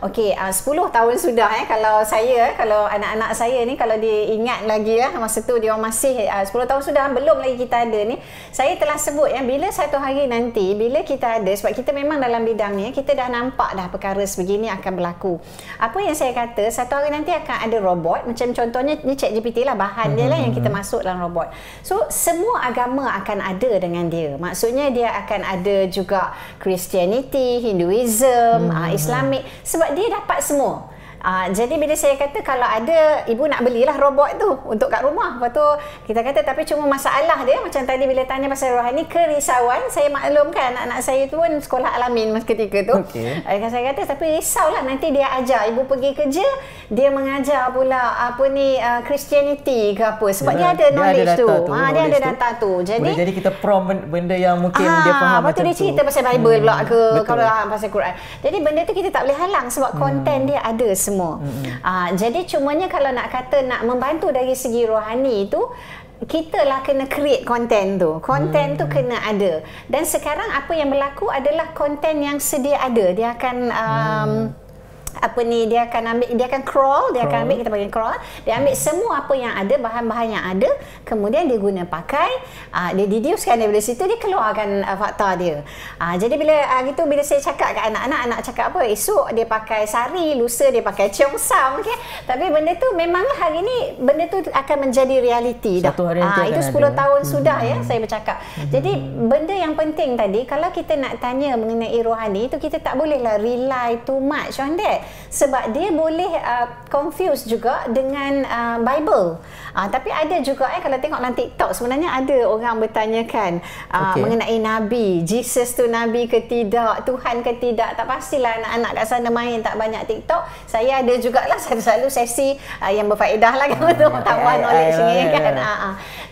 10 tahun sudah kalau anak-anak saya ni kalau dia ingat lagi masa tu dia masih 10 tahun sudah, belum lagi kita ada ni. Saya telah sebut bila satu hari nanti bila kita ada, sebab kita memang dalam bidang ni kita dah nampak dah perkara sebegini akan berlaku. Apa yang saya kata, satu hari nanti akan ada robot, macam contohnya ni ChatGPT lah, bahan dia lah yang kita masuk dalam robot. So semua agama akan ada dengan dia. Maksudnya dia akan ada juga Christianity, Hinduism, Islamic, sebab dia dapat semua. Jadi bila saya kata kalau ada, ibu nak belilah robot tu untuk kat rumah. Lepas tu kita kata, tapi cuma masalah dia macam tadi bila tanya pasal rohani, kerisauan saya maklumkan anak saya tu pun sekolah alamin masa ketika tu. Saya kata tapi risaulah nanti dia ajar, ibu pergi kerja dia mengajar pula Christianity ke apa, sebab dia ada knowledge tu. Dia ada data tu. Jadi kita prompt benda yang mungkin dia faham macam tu. Dia cerita pasal Bible pula ke, kalau pasal Quran. Jadi benda tu kita tak boleh halang sebab konten dia ada semua. Jadi cumanya kalau nak kata nak membantu dari segi rohani tu, kita lah kena create konten tu. Konten tu kena ada. Dan sekarang apa yang berlaku adalah konten yang sedia ada. Dia akan dia akan crawl, kita panggil crawl, dia ambil semua apa yang ada, bahan-bahan yang ada, kemudian dia guna pakai, dia deducekan daripada situ, dia keluarkan fakta dia. Jadi bila bila saya cakap kat anak-anak cakap apa, esok dia pakai sari, lusa dia pakai cheongsam, tapi benda tu memanglah hari ni benda tu akan menjadi realiti dah. Itu 10 tahun sudah saya bercakap. Jadi benda yang penting tadi, kalau kita nak tanya mengenai rohani tu, kita tak bolehlah rely too much on that. Sebab dia boleh confuse juga dengan Bible. Tapi ada juga kalau tengok dalam TikTok, sebenarnya ada orang bertanyakan mengenai Nabi, Jesus tu Nabi ke tidak, Tuhan ke tidak. Tak pastilah anak-anak kat sana main tak banyak TikTok. Saya ada jugalah selalu sesi yang berfaedah lah untuk tambah knowledge ni kan.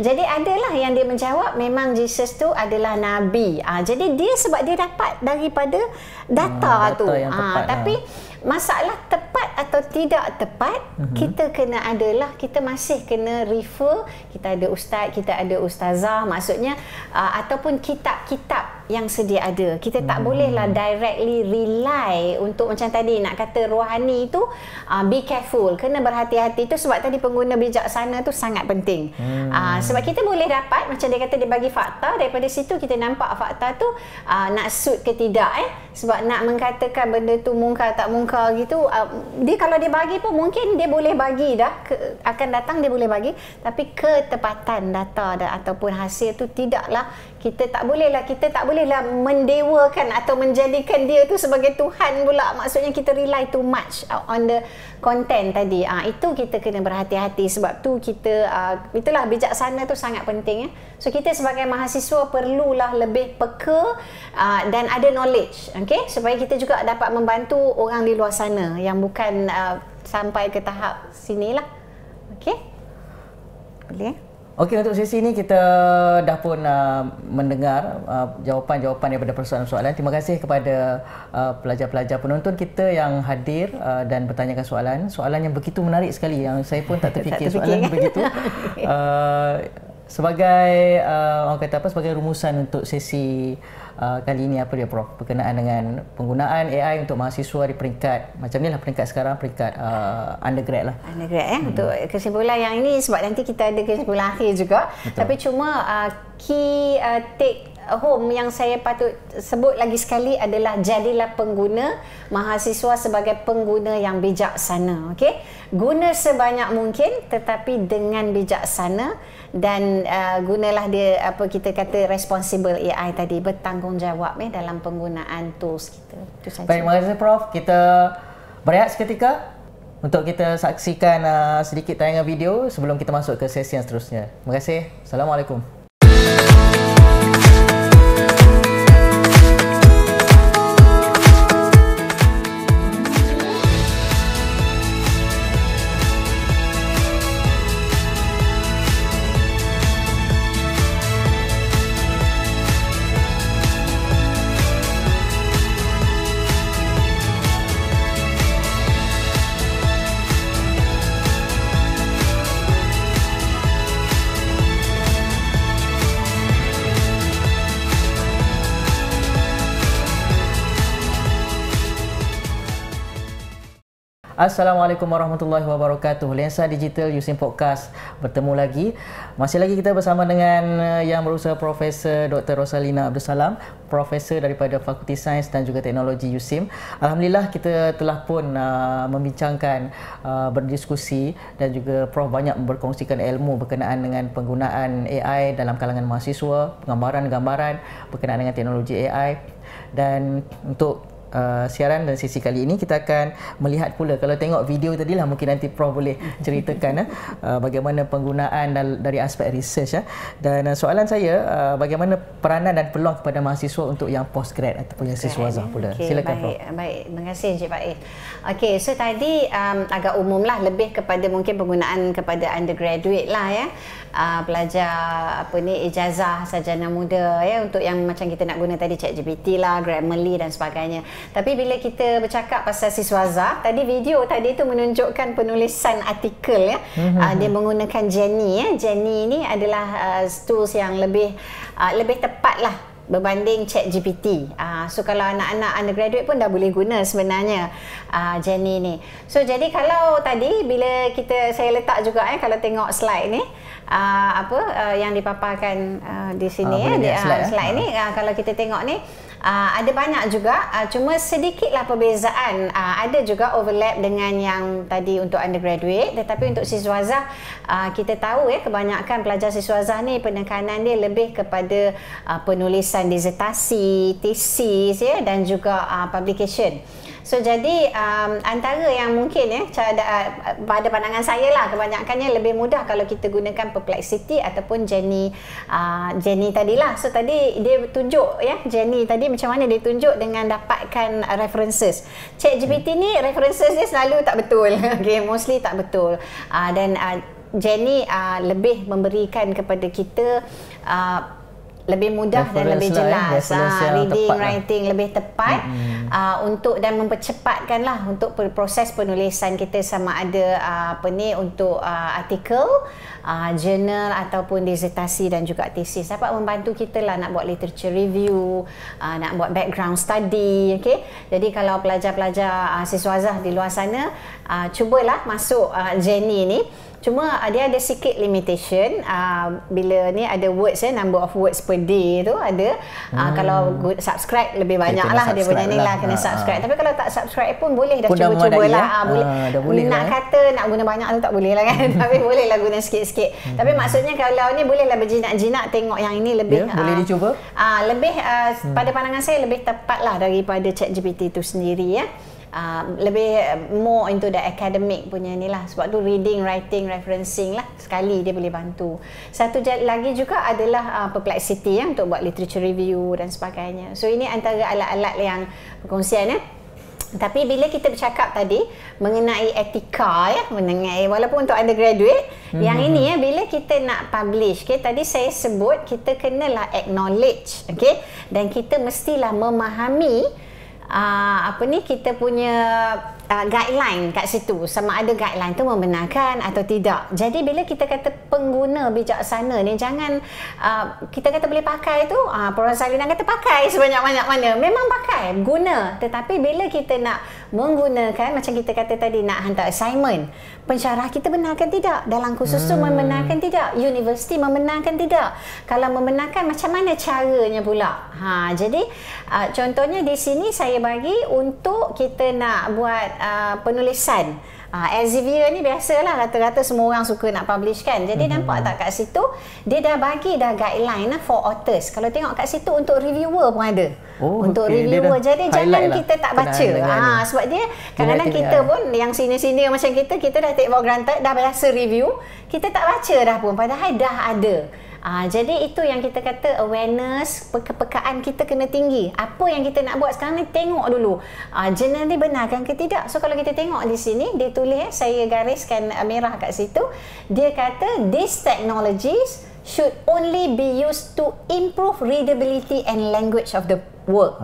Jadi adalah yang dia menjawab memang Jesus tu adalah Nabi. Jadi dia sebab dia dapat daripada data tu. Tapi masalah tepat atau tidak tepat, kita kena kita masih kena refer, kita ada ustaz, kita ada ustazah, maksudnya ataupun kitab-kitab yang sedia ada. Kita tak bolehlah directly rely untuk macam tadi nak kata rohani tu, be careful, kena berhati-hati tu, sebab tadi pengguna bijaksana tu sangat penting. Sebab kita boleh dapat, macam dia kata dia bagi fakta, daripada situ kita nampak fakta tu nak suit ke tidak, sebab nak mengatakan benda tu mungkar tak mungkar gitu, dia kalau dia bagi pun mungkin dia boleh bagi akan datang dia boleh bagi, tapi ketepatan data ataupun hasil tu tidaklah. Kita tak bolehlah mendewakan atau menjadikan dia tu sebagai Tuhan pula. Maksudnya kita rely too much on the content tadi. Itu kita kena berhati-hati, sebab tu kita itulah bijaksana tu sangat penting. So kita sebagai mahasiswa perlulah lebih peka dan ada knowledge, supaya kita juga dapat membantu orang di luar sana yang bukan sampai ke tahap sinilah. Boleh? Okey, untuk sesi ini kita dah pun mendengar jawapan-jawapan daripada persoalan-soalan. Terima kasih kepada pelajar-pelajar penonton kita yang hadir dan bertanyakan soalan yang begitu menarik sekali, yang saya pun tak terfikir soalan begitu. Sebagai orang kata apa, sebagai rumusan untuk sesi kali ini, apa dia Prof, berkenaan dengan penggunaan AI untuk mahasiswa di peringkat macam ni lah, peringkat sekarang, peringkat undergrad lah. Undergrad untuk kesimpulan yang ini, sebab nanti kita ada kesimpulan akhir juga. Betul. Tapi cuma key take home yang saya patut sebut lagi sekali adalah jadilah pengguna, mahasiswa sebagai pengguna yang bijaksana. Okey, guna sebanyak mungkin tetapi dengan bijaksana, dan gunalah dia, apa kita kata, responsible AI tadi, bertanggungjawab dalam penggunaan tools kita. Itu saja. Baik, terima kasih Prof. Kita berehat seketika untuk kita saksikan sedikit tayangan video sebelum kita masuk ke sesi yang seterusnya. Terima kasih. Assalamualaikum. Assalamualaikum warahmatullahi wabarakatuh. Lensa Digital USIM Podcast bertemu lagi. Masih lagi kita bersama dengan yang berusaha Profesor Dr. Rosalinda Abdul Salam, Profesor daripada Fakulti Sains dan juga Teknologi USIM. Alhamdulillah kita telah pun membincangkan, berdiskusi, dan juga Prof banyak berkongsikan ilmu berkenaan dengan penggunaan AI dalam kalangan mahasiswa, gambaran-gambaran berkenaan dengan teknologi AI. Dan untuk siaran dan sesi kali ini kita akan melihat pula, kalau tengok video tadi lah, mungkin nanti Prof boleh ceritakan bagaimana penggunaan dari aspek research. Dan soalan saya, bagaimana peranan dan peluang kepada mahasiswa untuk yang postgrad ataupun yang siswazah pula. Okay, silakan Prof. Baik, terima kasih Encik Faiz. Okey, so tadi agak umum lah, lebih kepada mungkin penggunaan kepada undergraduate lah ya. Pelajar ijazah sarjana muda ya, untuk yang macam kita nak guna tadi ChatGPT lah, Grammarly dan sebagainya. Tapi bila kita bercakap pasal siswazah, tadi video tadi tu menunjukkan penulisan artikel ya. Dia menggunakan Jenny ya. Jenny ni adalah tools yang lebih tepat lah berbanding ChatGPT. So kalau anak-anak undergraduate pun dah boleh guna sebenarnya Jenny ni. So jadi kalau tadi bila saya letak juga kalau tengok slide ni, yang dipaparkan di sini slide ni, kalau kita tengok ni ada banyak juga, cuma sedikitlah perbezaan. Ada juga overlap dengan yang tadi untuk undergraduate, tetapi untuk siswazah kita tahu ya, kebanyakan pelajar siswazah ni penekanan dia lebih kepada penulisan disertasi, tesis ya, dan juga publication. So jadi antara yang mungkin ya, pada pandangan saya lah, kebanyakannya lebih mudah kalau kita gunakan Perplexity ataupun Jenny tadilah. So tadi dia tunjuk ya, Jenny tadi macam mana dia tunjuk dengan dapatkan references. ChatGPT ni references dia selalu tak betul. Okay, mostly tak betul. Dan Jenny lebih memberikan kepada kita lebih mudah dan lebih jelas, reading, writing lebih tepat untuk dan mempercepatkanlah untuk proses penulisan kita, sama ada untuk artikel, jurnal ataupun disertasi dan juga tesis. Dapat membantu kita lah nak buat literature review, nak buat background study. Okay? Jadi kalau pelajar-pelajar siswazah di luar sana, cubalah masuk Jenny ni. Cuma dia ada sikit limitation, bila ni ada words number of words per day tu ada. Kalau subscribe lebih banyak lah, dia punya ni lah, kena subscribe. Tapi kalau tak subscribe pun boleh dah cuba-cuba lah. Boleh nak kata nak guna banyak tu tak boleh lah kan. Tapi boleh lah guna sikit-sikit. Tapi maksudnya kalau ni boleh lah berjinak-jinak tengok yang ini lebih boleh dicuba. Lebih pada pandangan saya lebih tepat lah daripada ChatGPT tu sendiri ya. Lebih more into the academic punya ni lah. Sebab tu reading, writing, referencing lah sekali dia boleh bantu. Satu lagi juga adalah Perplexity untuk buat literature review dan sebagainya. So ini antara alat-alat yang perkongsian ya. Tapi bila kita bercakap tadi mengenai etika ya, mengenai walaupun untuk undergraduate, yang ini ya, bila kita nak publish, tadi saya sebut kita kenalah acknowledge, dan kita mestilah memahami kita punya guideline kat situ, sama ada guideline tu membenarkan atau tidak. Jadi bila kita kata pengguna bijaksana ni, jangan kita kata boleh pakai tu, Prof. Rosalinda kata pakai sebanyak-banyak mana, memang pakai, guna. Tetapi bila kita nak menggunakan, macam kita kata tadi nak hantar assignment, pensyarah kita benarkan tidak, dalam kursus tu membenarkan tidak, universiti membenarkan tidak. Kalau membenarkan, macam mana caranya pula? Jadi contohnya di sini saya bagi untuk kita nak buat penulisan. Elsevier ni biasalah, rata-rata semua orang suka nak publish kan. Jadi nampak tak kat situ dia dah bagi dah guideline for authors. Kalau tengok kat situ untuk reviewer pun ada. Untuk reviewer. Jadi jangan kita tak baca. Sebab dia kadang-kadang kita pun yang senior-senior macam kita dah take for granted, dah biasa review, kita tak baca dah pun, padahal dah ada. Jadi itu yang kita kata awareness, kepekaan kita kena tinggi. Apa yang kita nak buat sekarang ni, tengok dulu jurnal ni benarkan ke tidak. So kalau kita tengok di sini, dia tulis, saya gariskan merah kat situ, dia kata these technologies should only be used to improve readability and language of the work.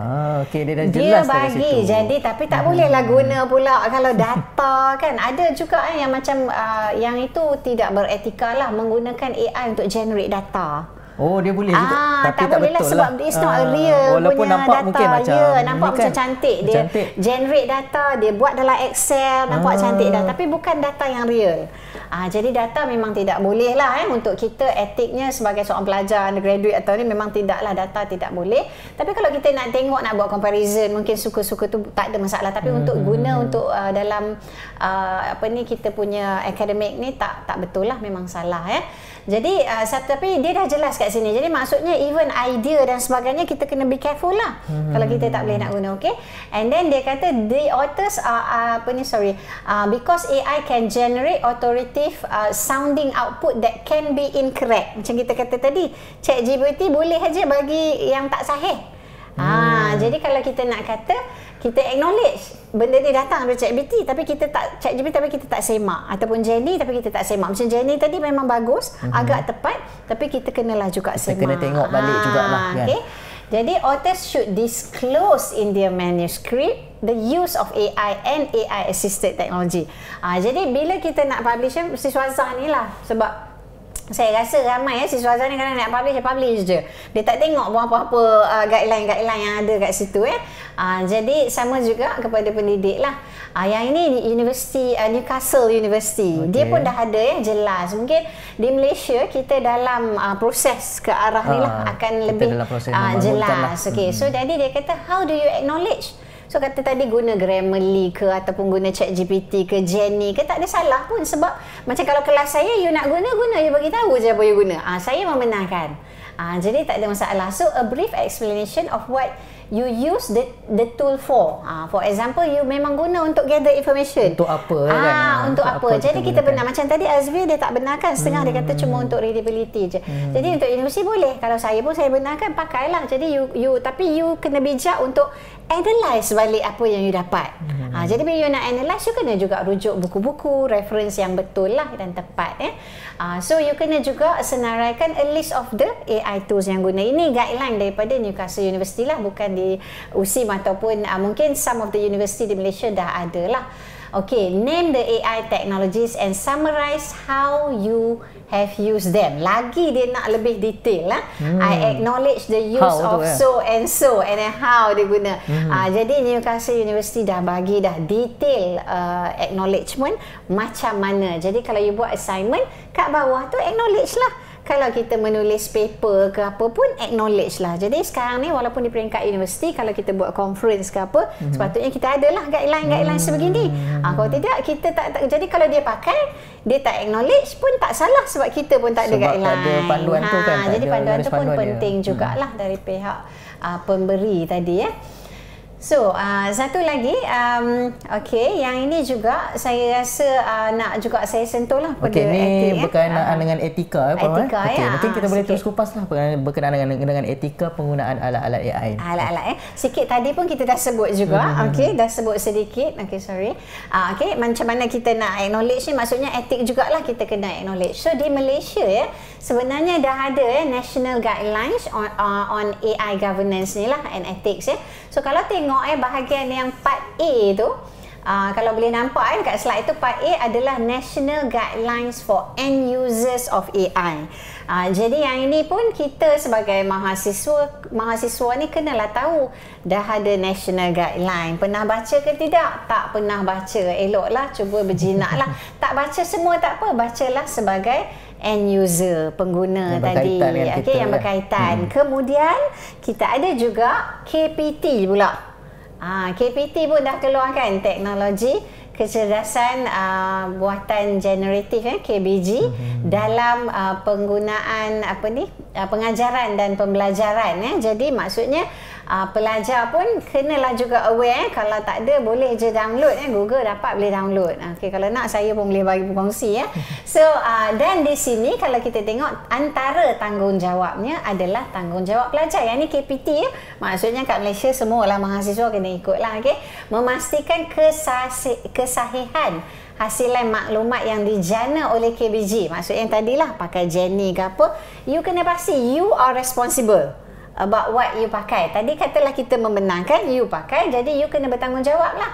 Dia dah jelas dia bagi situ. Jadi tapi tak bolehlah guna pula kalau data kan. Ada juga yang macam yang itu tidak beretika lah, menggunakan AI untuk generate data. Dia boleh juga. Tapi tak boleh lah betul sebab lah. it's not real walaupun punya nampak data. Mungkin macam nampak macam cantik. Dia generate data, dia buat dalam Excel, nampak cantik dah, tapi bukan data yang real. Jadi data memang tidak boleh lah untuk kita, etiknya sebagai seorang pelajar undergraduate atau ni memang tidaklah, data tidak boleh. Tapi kalau kita nak tengok, nak buat comparison, mungkin suka-suka tu tak ada masalah. Tapi untuk guna untuk dalam kita punya akademik ni tak betul lah, memang salah ya. Jadi tapi dia dah jelas kat sini. Jadi maksudnya even idea dan sebagainya kita kena be careful lah kalau kita tak boleh nak guna, And then dia kata the authors are because AI can generate authoritative sounding output that can be incorrect. Macam kita kata tadi, ChatGPT boleh aja bagi yang tak sahih. Jadi kalau kita nak kata, kita acknowledge benda ni datang dari ChatGPT, tapi kita tak ChatGPT tapi kita tak semak, ataupun Jenny tapi kita tak semak. Macam Jenny tadi memang bagus, agak tepat, tapi kita kenalah juga semak. Kita kena tengok balik jugalah kan. Jadi authors should disclose in their manuscript the use of AI and AI assisted technology. Jadi bila kita nak publish, mesti swasta ni lah, sebab saya rasa ramai siswa ni kadang nak publish je. Dia tak tengok apa-apa guideline yang ada kat situ Jadi sama juga kepada pendidik lah. Yang ini University Newcastle University. Dia pun dah ada jelas. Mungkin di Malaysia kita dalam proses ke arah ni lah akan lebih jelas. So jadi dia kata how do you acknowledge? So kata tadi guna Grammarly ke ataupun guna ChatGPT ke Jenny ke, tak ada salah pun, sebab macam kalau kelas saya, you nak guna, you bagi tahu je apa you guna. Saya membenarkan. Jadi tak ada masalah. So a brief explanation of what you use the tool for. For example, you memang guna untuk gather information. Untuk apa kan? Untuk apa. Jadi kita benar. Macam tadi Elsevier dia tak benarkan setengah, dia kata cuma untuk readability je. Jadi untuk universiti boleh. Kalau saya pun saya benarkan, pakailah. Jadi tapi you kena bijak untuk analyse balik apa yang you dapat. Jadi bila you nak analyse, you kena juga rujuk buku-buku, reference yang betul lah dan tepat. So you kena juga senaraikan a list of the AI tools yang guna. Ini guideline daripada Newcastle University lah, bukan di USIM ataupun mungkin some of the university di Malaysia dah ada lah. Name the AI technologies and summarize how you have used them. Lagi dia nak lebih detail lah. I acknowledge the use of so and then how dia guna. Jadi Newcastle University dah bagi dah detail acknowledgement macam mana. Jadi kalau you buat assignment, kat bawah tu acknowledge lah. Kalau kita menulis paper ke apa pun, acknowledge lah. Jadi sekarang ni walaupun di peringkat universiti, kalau kita buat conference ke apa, sepatutnya kita adalah guideline sebegini. Kalau tidak, kita tak. Jadi kalau dia pakai, dia tak acknowledge pun tak salah, sebab kita pun tak ada guideline. Sebab tak ada panduan tu kan. Jadi panduan tu pun penting jugalah dari pihak pemberi tadi So, satu lagi, okey, yang ini juga saya rasa nak juga saya sentuh lah pada ini etik. berkenaan dengan etika. Etika, okay, ya. Mungkin kita boleh sikit. terus kupas lah berkenaan dengan etika penggunaan alat-alat AI. Alat-alat sikit tadi pun kita dah sebut juga. Okey, dah sebut sedikit. Okey, sorry. Okey, macam mana kita nak acknowledge ni, maksudnya etik jugalah kita kena acknowledge. So di Malaysia sebenarnya dah ada national guidelines on AI governance ni lah and ethics So kalau tengok bahagian yang part A tu, kalau boleh nampak kat slide tu, part A adalah National Guidelines for End Users of AI. Jadi yang ini pun kita sebagai mahasiswa ni kenalah tahu dah ada National Guideline. Pernah baca ke tidak? Tak pernah baca. Eloklah cuba berjinak lah. Tak baca semua tak apa, bacalah sebagai end user, pengguna yang tadi. Okey, yang berkaitan. Kemudian kita ada juga KPT pula. KPT pun dah keluarkan teknologi kecerdasan buatan generatif KBG dalam penggunaan pengajaran dan pembelajaran Jadi maksudnya pelajar pun kenalah juga aware kalau tak ada boleh je download Google dapat boleh download. Okey, kalau nak saya pun boleh bagi berkongsi So dan di sini kalau kita tengok antara tanggungjawabnya adalah tanggungjawab pelajar. Yang ni KPT maksudnya kat Malaysia semualah mahasiswa kena ikutlah memastikan kesahihan hasilan maklumat yang dijana oleh KBG. Maksudnya yang tadilah pakai Jenny ke apa, you kena pasti you are responsible about what you pakai. Tadi katalah kita membenarkan you pakai, jadi you kena bertanggungjawab lah.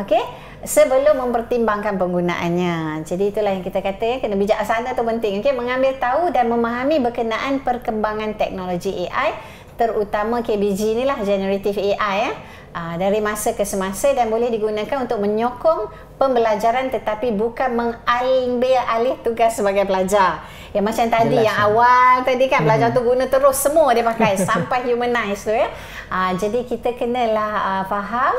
Okey, sebelum mempertimbangkan penggunaannya. Jadi itulah yang kita kata kena bijaksana tu penting. Okey, mengambil tahu dan memahami berkenaan perkembangan teknologi AI, terutama KBG ni lah, generative AI dari masa ke semasa dan boleh digunakan untuk menyokong pembelajaran tetapi bukan mengambil alih tugas sebagai pelajar. Yang macam tadi, yang awal tadi kan, pelajar tu guna terus semua dia pakai sampai humanize tu jadi kita kenalah faham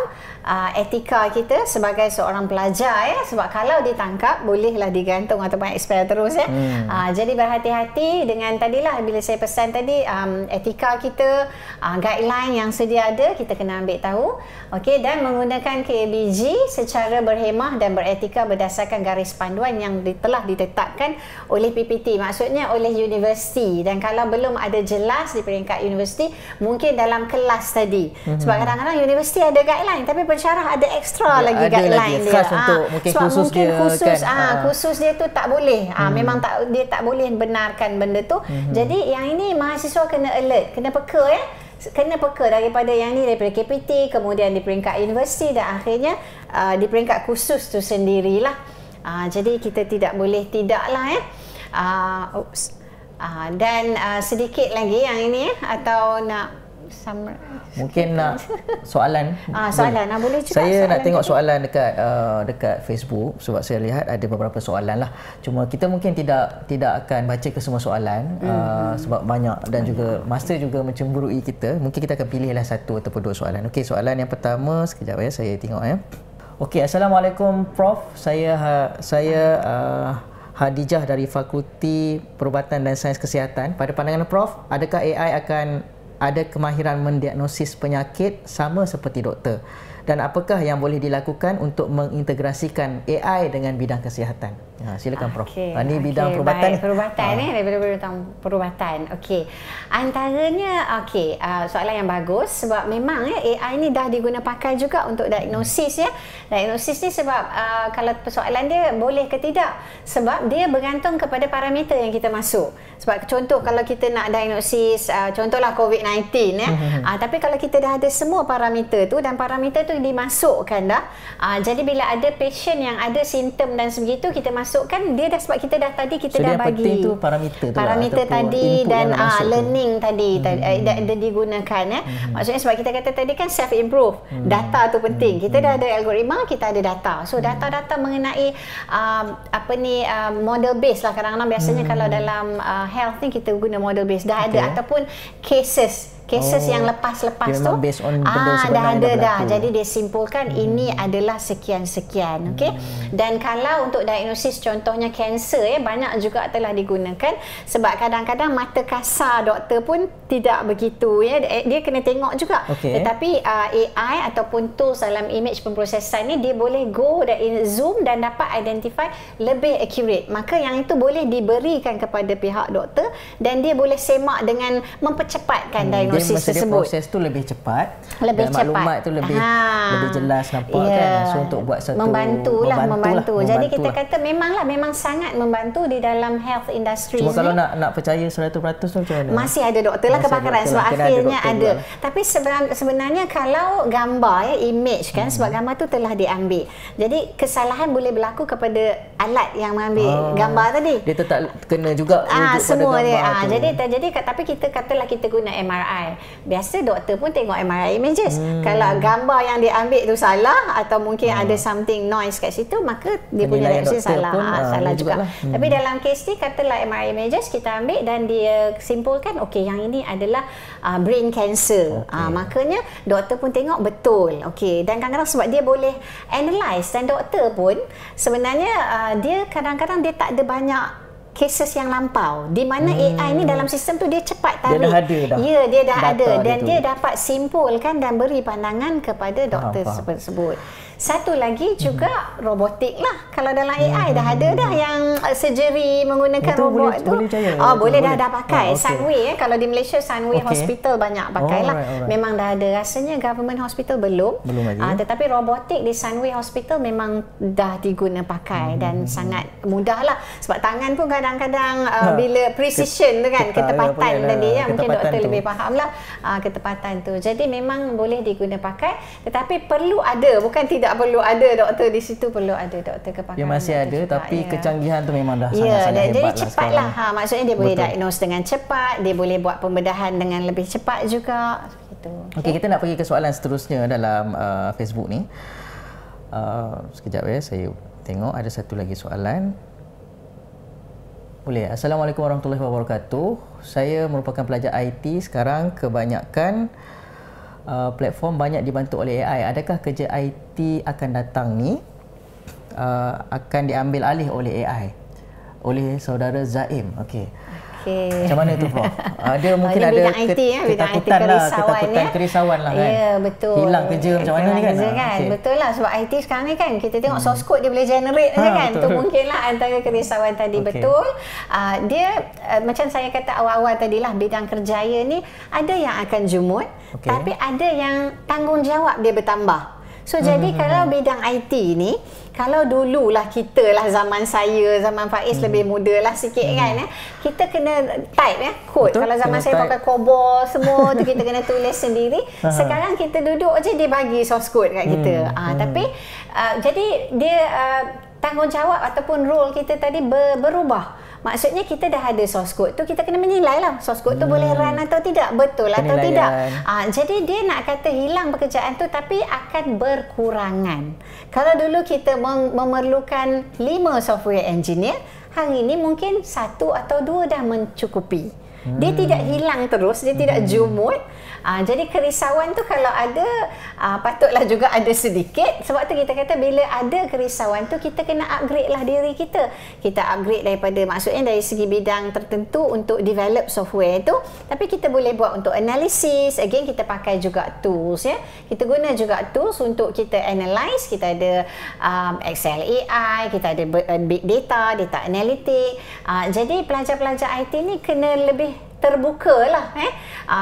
etika kita sebagai seorang pelajar sebab kalau ditangkap bolehlah digantung ataupun expel terus jadi berhati-hati dengan tadilah bila saya pesan tadi etika kita, guideline yang sedia ada kita kena ambil tahu. Okey, dan menggunakan KBG secara berhemah dan beretika berdasarkan garis panduan yang telah ditetapkan oleh PPT, maksudnya oleh universiti. Dan kalau belum ada jelas di peringkat universiti, mungkin dalam kelas tadi. Sebab kadang-kadang universiti ada guideline tapi pensyarah ada ekstra lagi guideline dia. Khas untuk mungkin khusus mungkin dia khusus kan. Khusus dia tu tak boleh. Memang dia tak boleh benarkan benda tu. Jadi yang ini mahasiswa kena alert, kena peka kena peka daripada yang ni, daripada KPT, kemudian di peringkat universiti dan akhirnya di peringkat khusus tu sendirilah. Jadi kita tidak boleh tidaklah dan sedikit lagi yang ini atau nak mungkin nak soalan boleh juga. Saya nak tengok soalan dekat Facebook sebab saya lihat ada beberapa soalan lah. Cuma kita mungkin tidak akan baca ke semua soalan sebab banyak dan juga masa juga mencemburui kita. Mungkin kita akan pilihlah satu ataupun dua soalan. Okey, soalan yang pertama sekejap saya tengok Okey, Assalamualaikum Prof. Saya Hadijah dari Fakulti Perubatan dan Sains Kesihatan. Pada pandangan Prof, adakah AI akan ada kemahiran mendiagnosis penyakit sama seperti doktor? Dan apakah yang boleh dilakukan untuk mengintegrasikan AI dengan bidang kesihatan? Silakan Prof. Ini bidang perubatan. Perubatan daripada bidang perubatan. Okey. Antaranya soalan yang bagus sebab memang AI ni dah diguna pakai juga untuk diagnosis Diagnosis ni sebab kalau persoalan dia boleh ke tidak, sebab dia bergantung kepada parameter yang kita masuk. Sebab contoh kalau kita nak diagnosis contohlah COVID-19 tapi kalau kita dah ada semua parameter tu dan parameter tu dimasukkan dah, jadi bila ada patient yang ada simptom dan sebegitu kita masukkan dia dah, sebab kita dah tadi kita dah bagi penting tu parameter tadi dan learning tadi dia digunakan maksudnya sebab kita kata tadi kan self improve, data tu penting. Kita dah ada algoritma, kita ada data, so data-data mengenai model base lah. Kadang-kadang biasanya kalau dalam health ni kita guna model base dah ada ataupun cases Cases yang lepas-lepas tu based on benda dah ada dah. berlaku. Jadi dia simpulkan ini adalah sekian-sekian. Okey. Dan kalau untuk diagnosis contohnya kanser banyak juga telah digunakan sebab kadang-kadang mata kasar doktor pun tidak begitu dia kena tengok juga. Tetapi AI ataupun tools dalam image pemprosesan ni dia boleh go dan zoom dan dapat identify lebih accurate. Maka yang itu boleh diberikan kepada pihak doktor dan dia boleh semak dengan mempercepatkan diagnosis tersebut. Proses tu lebih cepat, lebih dan cepat. maklumat tu lebih jelas nampak kan. So untuk buat satu membantu. Jadi kita kata memang sangat membantu di dalam health industry. Cuma kalau nak percaya 100% tu macam mana? Masih ada doktor lah kebakaran sebab akhirnya ada. Tapi sebenarnya kalau gambar image kan sebab gambar tu telah diambil. Jadi kesalahan boleh berlaku kepada alat yang mengambil gambar tadi. Dia tetap kena juga rujuk semua pada gambar dia. Jadi tapi kita katalah kita guna MRI. Biasa doktor pun tengok MRI images. Kalau gambar yang diambil tu salah atau mungkin ada something noise kat situ, maka dia punya diagnosis salah. Salah juga. Tapi dalam kes ni katalah MRI images kita ambil dan dia simpulkan okey yang ini adalah brain cancer. Makanya doktor pun tengok betul. Okey, dan kadang-kadang sebab dia boleh analyse dan doktor pun sebenarnya dia kadang-kadang dia tak ada banyak cases yang lampau di mana AI ni dalam sistem tu dia cepat tarik. Dia dah ada dah. Ya, dia dah ada dan dia dapat simpulkan dan beri pandangan kepada doktor tersebut. Satu lagi juga robotik lah. Kalau dalam AI dah ada dah yang surgery menggunakan robot tu. Boleh dah pakai. Sunway kalau di Malaysia Sunway Hospital banyak pakai lah. Memang dah ada. Rasanya government hospital belum lagi. Tetapi robotik di Sunway Hospital memang dah diguna pakai dan sangat mudah lah. Sebab tangan pun kadang-kadang bila precision tu kan, ketepatan tadi mungkin doktor lebih faham lah ketepatan tu. Jadi memang boleh diguna pakai. Tetapi perlu ada, bukan tidak perlu ada doktor di situ, perlu ada doktor kepakaran. Dia masih ada juga, tapi kecanggihan tu memang dah sangat-sangat hebat. Jadi cepat lah. Maksudnya dia boleh diagnose dengan cepat, dia boleh buat pembedahan dengan lebih cepat juga. Okey, kita nak pergi ke soalan seterusnya dalam Facebook ni. Sekejap saya tengok ada satu lagi soalan. Boleh. Assalamualaikum warahmatullahi wabarakatuh. Saya merupakan pelajar IT sekarang, kebanyakan platform banyak dibantu oleh AI. Adakah kerja IT akan datang ni akan diambil alih oleh AI? Oleh saudara Zaim. Okey. Macam mana tu Prof? Ada mungkin ada ketakutan lah, kerisauan lah kan. Ya, betul. Hilang kerja macam mana ni kan? Betul lah sebab IT sekarang ni kan kita tengok source code dia boleh generate kan. Tu mungkinlah antara kerisauan tadi. Betul. Dia macam saya kata awal-awal tadilah, bidang kerjaya ni ada yang akan jumut, tapi ada yang tanggungjawab dia bertambah. So jadi kalau bidang IT ni, kalau dululah kita lah zaman saya, zaman Faiz lebih muda lah sikit kan kita kena type kod. Kalau zaman saya pakai COBOL semua tu kita kena tulis sendiri. Sekarang kita duduk je dia bagi source code kat kita. Tapi jadi dia tanggungjawab ataupun role kita tadi berubah. Maksudnya kita dah ada source code tu, kita kena menilai lah source code tu boleh run atau tidak, betul atau tidak. Jadi dia nak kata hilang pekerjaan tu tapi akan berkurangan. Kalau dulu kita memerlukan 5 software engineer, hari ini mungkin 1 atau 2 dah mencukupi. Dia tidak hilang terus, dia tidak jumut. Jadi kerisauan tu kalau ada, patutlah juga ada sedikit. Sebab tu kita kata bila ada kerisauan tu, kita kena upgrade lah diri kita. Kita upgrade daripada, maksudnya dari segi bidang tertentu untuk develop software tu. Tapi kita boleh buat untuk analysis. Again, kita pakai juga tools Kita guna juga tools untuk kita analyse. Kita ada Excel AI, kita ada big data, data analytic. Jadi pelajar-pelajar IT ni kena lebih terbuka lah.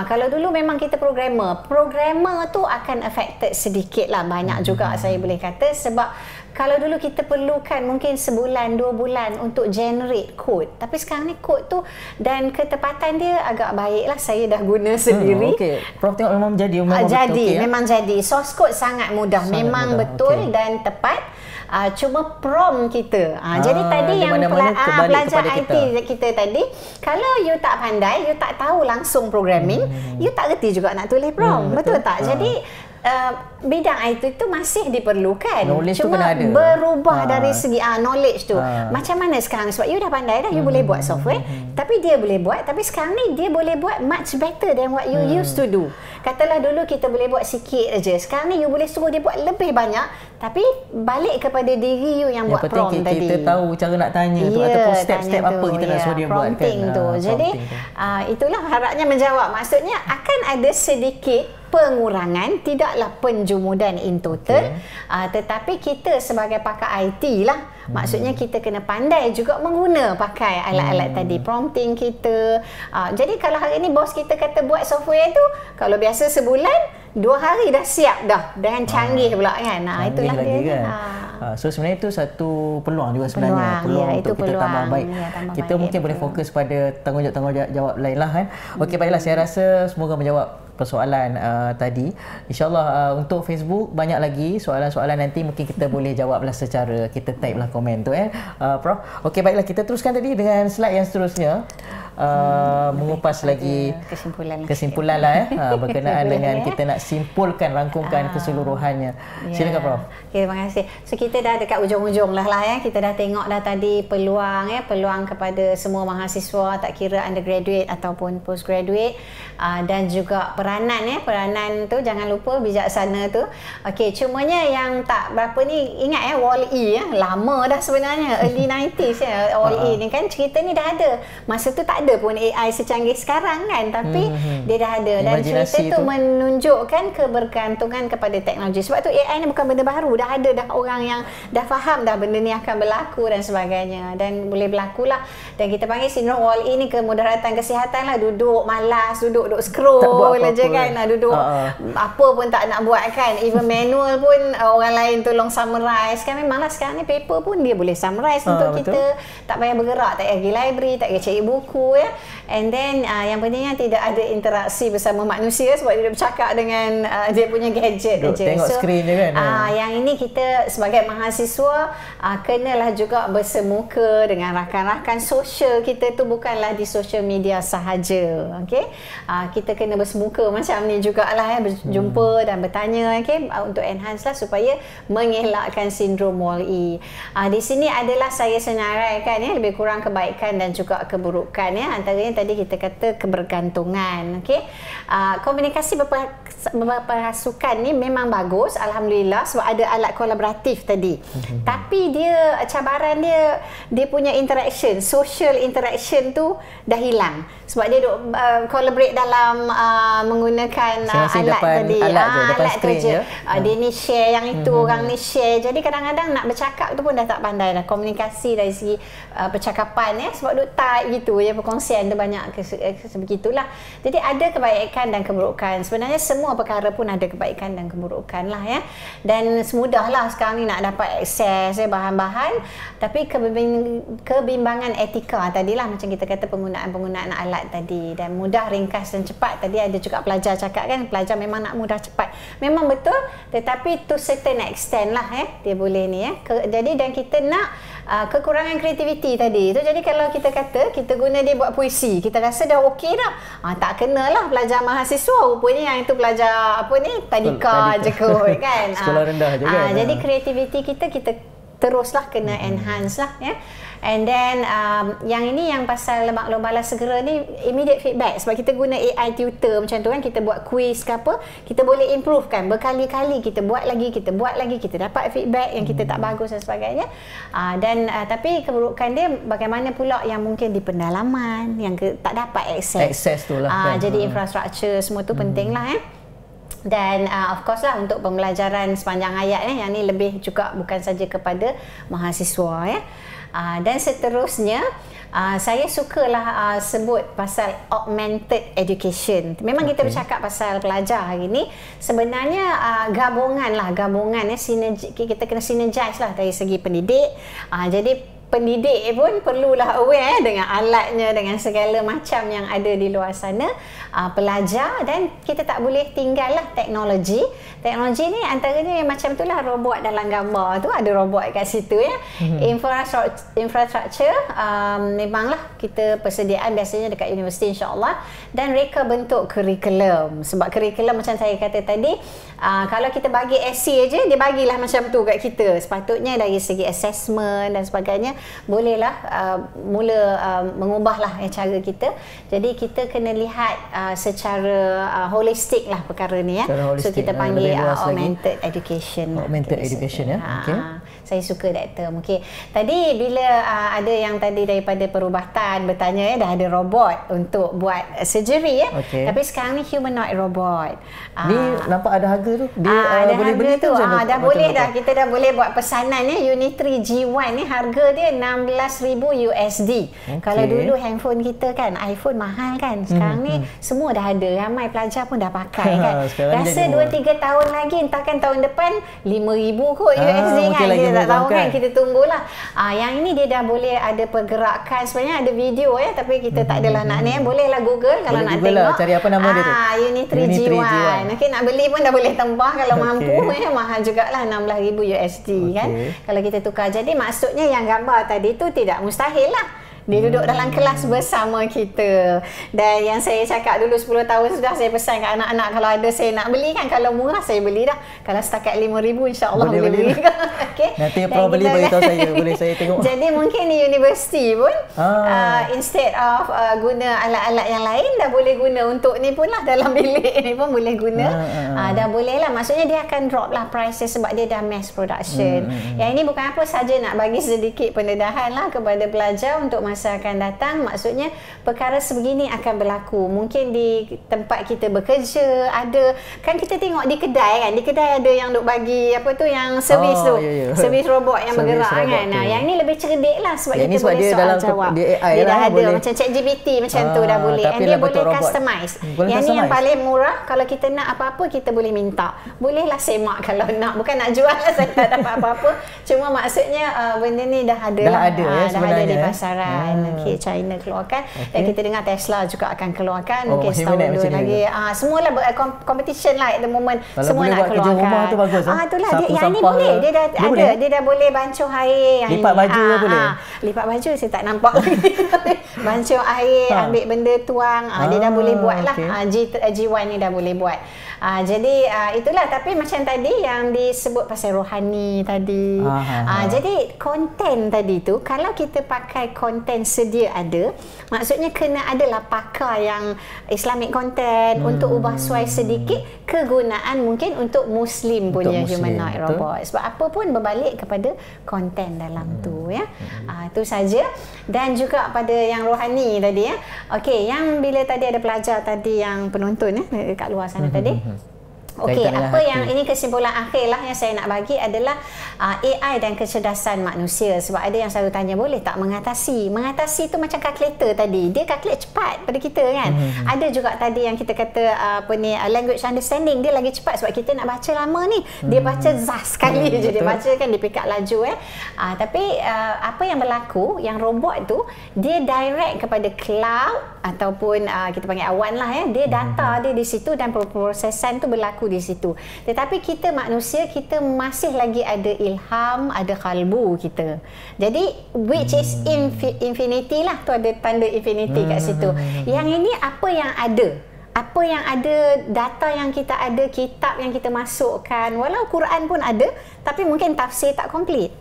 Kalau dulu memang kita programmer tu akan affected sedikit lah, banyak juga saya boleh kata. Sebab kalau dulu kita perlukan mungkin sebulan, 2 bulan untuk generate kod, tapi sekarang ni kod tu dan ketepatan dia agak baik lah. Saya dah guna sendiri. Prof tengok memang jadi memang jadi. Source code sangat mudah, memang betul dan tepat. Cuma prompt kita. Jadi tadi yang pelajar IT kita tadi, kalau you tak pandai, you tak tahu langsung programming, you tak reti juga nak tulis prompt. Betul tak? Jadi bidang IT itu masih diperlukan. Knowledge tu cuma kena ada. berubah dari segi knowledge tu. Macam mana sekarang, sebab you dah pandai dah, you boleh buat software, tapi dia boleh buat, tapi sekarang ni dia boleh buat much better than what you used to do. Katalah dulu kita boleh buat sikit aja, sekarang ni you boleh suruh dia buat lebih banyak, tapi balik kepada diri you yang buat prompt tadi. Kita tahu cara nak tanya tu, ataupun step-step apa kita nak suruh dia buat kan. Prompting tu. Jadi itulah harapnya menjawab. Maksudnya akan ada sedikit pengurangan, tidaklah penjumudan in total, tetapi kita sebagai pakar IT lah, maksudnya kita kena pandai juga pakai alat-alat tadi, prompting kita. Jadi kalau hari ni bos kita kata buat software tu, kalau biasa sebulan, 2 hari dah siap dah, dengan canggih pula kan. Itulah dia kan. So sebenarnya itu satu peluang juga sebenarnya, peluang untuk kita tambah baik. Kita mungkin boleh fokus pada tanggungjawab lain lah kan. Okey, baiklah, saya rasa semoga menjawab persoalan tadi. InsyaAllah untuk Facebook banyak lagi soalan-soalan, nanti mungkin kita boleh jawablah secara kita type lah komen tu Prof. Okey, baiklah, kita teruskan tadi dengan slide yang seterusnya. Mengupas lagi kesimpulan lah berkenaan dengan kita nak simpulkan, rangkumkan keseluruhannya. Silakan Prof. Okay, terima kasih. So kita dah dekat ujung-ujung lah kita dah tengok dah tadi peluang peluang kepada semua mahasiswa, tak kira undergraduate ataupun postgraduate, dan juga peranan tu jangan lupa bijaksana tu. Okey, cumanya yang tak berapa ni, ingat Wall-E lama dah sebenarnya, early 90s Wall-E ni kan, cerita ni dah ada. Masa tu tak ada pun AI secanggih sekarang kan, tapi dia dah ada, dan cerita tu menunjukkan kebergantungan kepada teknologi. Sebab tu AI ni bukan benda baru, dah ada dah orang yang dah faham dah benda ni akan berlaku dan sebagainya, dan boleh berlaku lah. Dan kita panggil sindrom Wall-E ni kemudaratan kesihatan lah, duduk malas, duduk scroll aja kan, duduk apa pun tak nak buat kan, even manual pun orang lain tolong summarize kan. Memanglah sekarang ni paper pun dia boleh summarize untuk kita, tak payah bergerak, tak payah pergi library, tak payah cari buku and then yang pentingnya tidak ada interaksi bersama manusia, sebab dia bercakap dengan dia punya gadget aja. Tengok skrin je kan. Yang ini kita sebagai mahasiswa kenalah juga bersemuka dengan rakan-rakan. Sosial kita tu bukanlah di social media sahaja, okey. Kita kena bersemuka macam ni jugalah berjumpa dan bertanya, okey, untuk enhance lah supaya mengelakkan sindrom Wall-E. Di sini adalah saya senaraikan lebih kurang kebaikan dan juga keburukan antaranya tadi kita kata kebergantungan, okey. Komunikasi berpasukan ni memang bagus, alhamdulillah, sebab ada alat kolaboratif tadi. Tapi dia cabaran dia punya interaction, social interaction tu dah hilang sebab dia duk collaborate dalam menggunakan alat tadi, alat tu je. Dia ni share yang itu, orang ni share. Jadi kadang-kadang nak bercakap tu pun dah tak pandai dah, komunikasi dari segi percakapan sebab duk type gitu perkongsian tu banyak sebegitulah. Jadi ada kebaikan dan keburukan. Sebenarnya semua perkara pun ada kebaikan dan keburukan lah dan semudahlah sekarang ni nak dapat akses bahan-bahan, tapi kebimbangan etika tadilah, macam kita kata penggunaan alat tadi, dan mudah, ringkas dan cepat. Tadi ada juga pelajar cakap kan, pelajar memang nak mudah cepat, memang betul, tetapi to certain extent lah dia boleh ni jadi, dan kita nak kekurangan kreativiti tadi tu. Jadi kalau kita kata kita guna dia buat puisi, kita rasa dah okey dah, tak kenalah pelajar mahasiswa, rupanya yang itu pelajar tadika je kot kan. Sekolah rendah je kan. Jadi kreativiti kita teruslah kena enhance lah and then yang ini yang pasal lemak lombalah segera ni, immediate feedback, sebab kita guna AI tutor macam tu kan, kita buat quiz ke apa, kita boleh improve kan, berkali-kali kita buat lagi, kita dapat feedback yang kita tak bagus dan sebagainya. Dan tapi keburukan dia bagaimana pula yang mungkin di pendalaman yang tak dapat akses tu lah kan. Jadi infrastruktur semua tu penting lah dan of course lah untuk pembelajaran sepanjang hayat yang ni lebih juga bukan saja kepada mahasiswa dan seterusnya saya sukalah sebut pasal augmented education. Memang kita bercakap pasal pelajar hari ni, sebenarnya gabungan sinergi, kita kena synergize lah dari segi pendidik. Jadi pendidik pun perlulah aware dengan alatnya, dengan segala macam yang ada di luar sana, pelajar, dan kita tak boleh tinggallah teknologi. Teknologi ni antaranya yang macam itulah robot dalam gambar tu, ada robot kat situ ya. Infrastruktur memanglah kita persediaan biasanya dekat universiti insya-Allah, dan reka bentuk kurikulum. Sebab kurikulum macam saya kata tadi, kalau kita bagi essay je, dia bagilah macam tu kat kita. Sepatutnya dari segi assessment dan sebagainya bolehlah mula mengubahlah cara kita. Jadi kita kena lihat secara holistik lah perkara ni ya. So kita panggil augmented education. Augmented education ya. Okey. Saya suka that term. Okey. Tadi bila ada yang tadi daripada perubatan bertanya ya, dah ada robot untuk buat surgery ya. Okay. Tapi sekarang ni humanoid robot. Ni nampak ada harga tu. Dia ada boleh harga beli tu. macam Dah boleh dah. Kita dah boleh buat pesanan ya. Unitree G1 ni harga dia $16,000 USD. Okay. Kalau dulu handphone kita kan, iPhone mahal kan. Sekarang ni semua dah ada. Ramai pelajar pun dah pakai kan. Rasa 2-3 tahun lagi, entahkan tahun depan 5,000 kot USD kan. Kita tak tahu kan. Kita tunggulah. Yang ini dia dah boleh ada pergerakan. Sebenarnya ada video ya, tapi kita tak adalah nak ni. Bolehlah Google kalau boleh nak Google tengok. Lah, cari apa nama dia tu? Unitree G1. Okey, nak beli pun dah boleh tempah kalau mampu ya. Mahal jugalah $16,000 USD kan. Kalau kita tukar. Jadi maksudnya yang gambar tadi tu tidak mustahil lah. Dia duduk dalam kelas bersama kita. Dan yang saya cakap dulu 10 tahun sudah, saya pesan kat anak-anak kalau ada saya nak beli kan, kalau murah saya beli dah. Kalau setakat $5,000 insya-Allah boleh beli. Okey. Nanti Prof beli beritahu saya, boleh saya tengok. Jadi mungkin di universiti pun instead of guna alat-alat yang lain, dah boleh guna untuk ni pun lah, dalam bilik ni pun boleh guna. Dah boleh lah. Maksudnya dia akan drop lah price sebab dia dah mass production. Yang ini bukan apa saja, nak bagi sedikit pendedahan lah kepada pelajar untuk masa akan datang. Maksudnya perkara sebegini akan berlaku. Mungkin di tempat kita bekerja ada, kan kita tengok di kedai kan, di kedai ada yang duk bagi apa tu, yang servis tu, servis robot yang bergerak kan. Nah, yang ni lebih cerdik lah sebab yang kita boleh soal jawab. Dia dah ada macam ChatGPT macam tu dah boleh. And dia boleh customize. Yang ni yang paling murah. Kalau kita nak apa-apa kita boleh minta. Bolehlah semak kalau nak. Bukan nak jual lah, saya tak dapat apa-apa. Cuma maksudnya benda ni dah ada lah. Dah ada di pasaran. Okay, China keluarkan. Dan kita dengar Tesla juga akan keluarkan. Mungkin setahun dulu lagi. Semualah competition lah at the moment. Kalau semua nak keluarkan. Kerja rumah tu bagus. Itulah dia, yang ni boleh. Dia dah ada. Boleh? Dia dah boleh bancuh air. Lipat baju boleh? Lipat baju saya tak nampak lagi. Bancuh air, ambil benda tuang. Dia dah boleh buat lah. G1 ni dah boleh buat. Jadi itulah. Tapi macam tadi yang disebut pasal rohani tadi. Jadi konten tadi tu, kalau kita pakai konten sedia ada, maksudnya kena adalah pakar yang Islamic content untuk ubah suai sedikit kegunaan mungkin untuk Muslim punya humanoid robot. Sebab apa pun berbalik kepada konten dalam tu ya. Itu saja. Dan juga pada yang rohani tadi ya. Okey, yang bila tadi ada pelajar tadi yang penonton ya dekat luar sana tadi. Okey, apa yang ini kesimpulan akhir lah yang saya nak bagi adalah AI dan kecerdasan manusia. Sebab ada yang selalu tanya, boleh tak mengatasi? Mengatasi tu macam kalkulator tadi. Dia kalkulate cepat pada kita kan. Ada juga tadi yang kita kata language understanding, dia lagi cepat sebab kita nak baca lama ni. Dia baca zas sekali je. Dia baca kan, dia pick up laju tapi apa yang berlaku, yang robot tu dia direct kepada cloud ataupun kita panggil awan lah ya. Dia data dia di situ dan prosesan tu berlaku di situ. Tetapi kita manusia, kita masih lagi ada ilham, ada kalbu kita. Jadi which is infinity lah, tu ada tanda infinity kat situ. Yang ini apa yang ada? Apa yang ada, data yang kita ada, kitab yang kita masukkan, walau Quran pun ada, tapi mungkin tafsir tak komplit.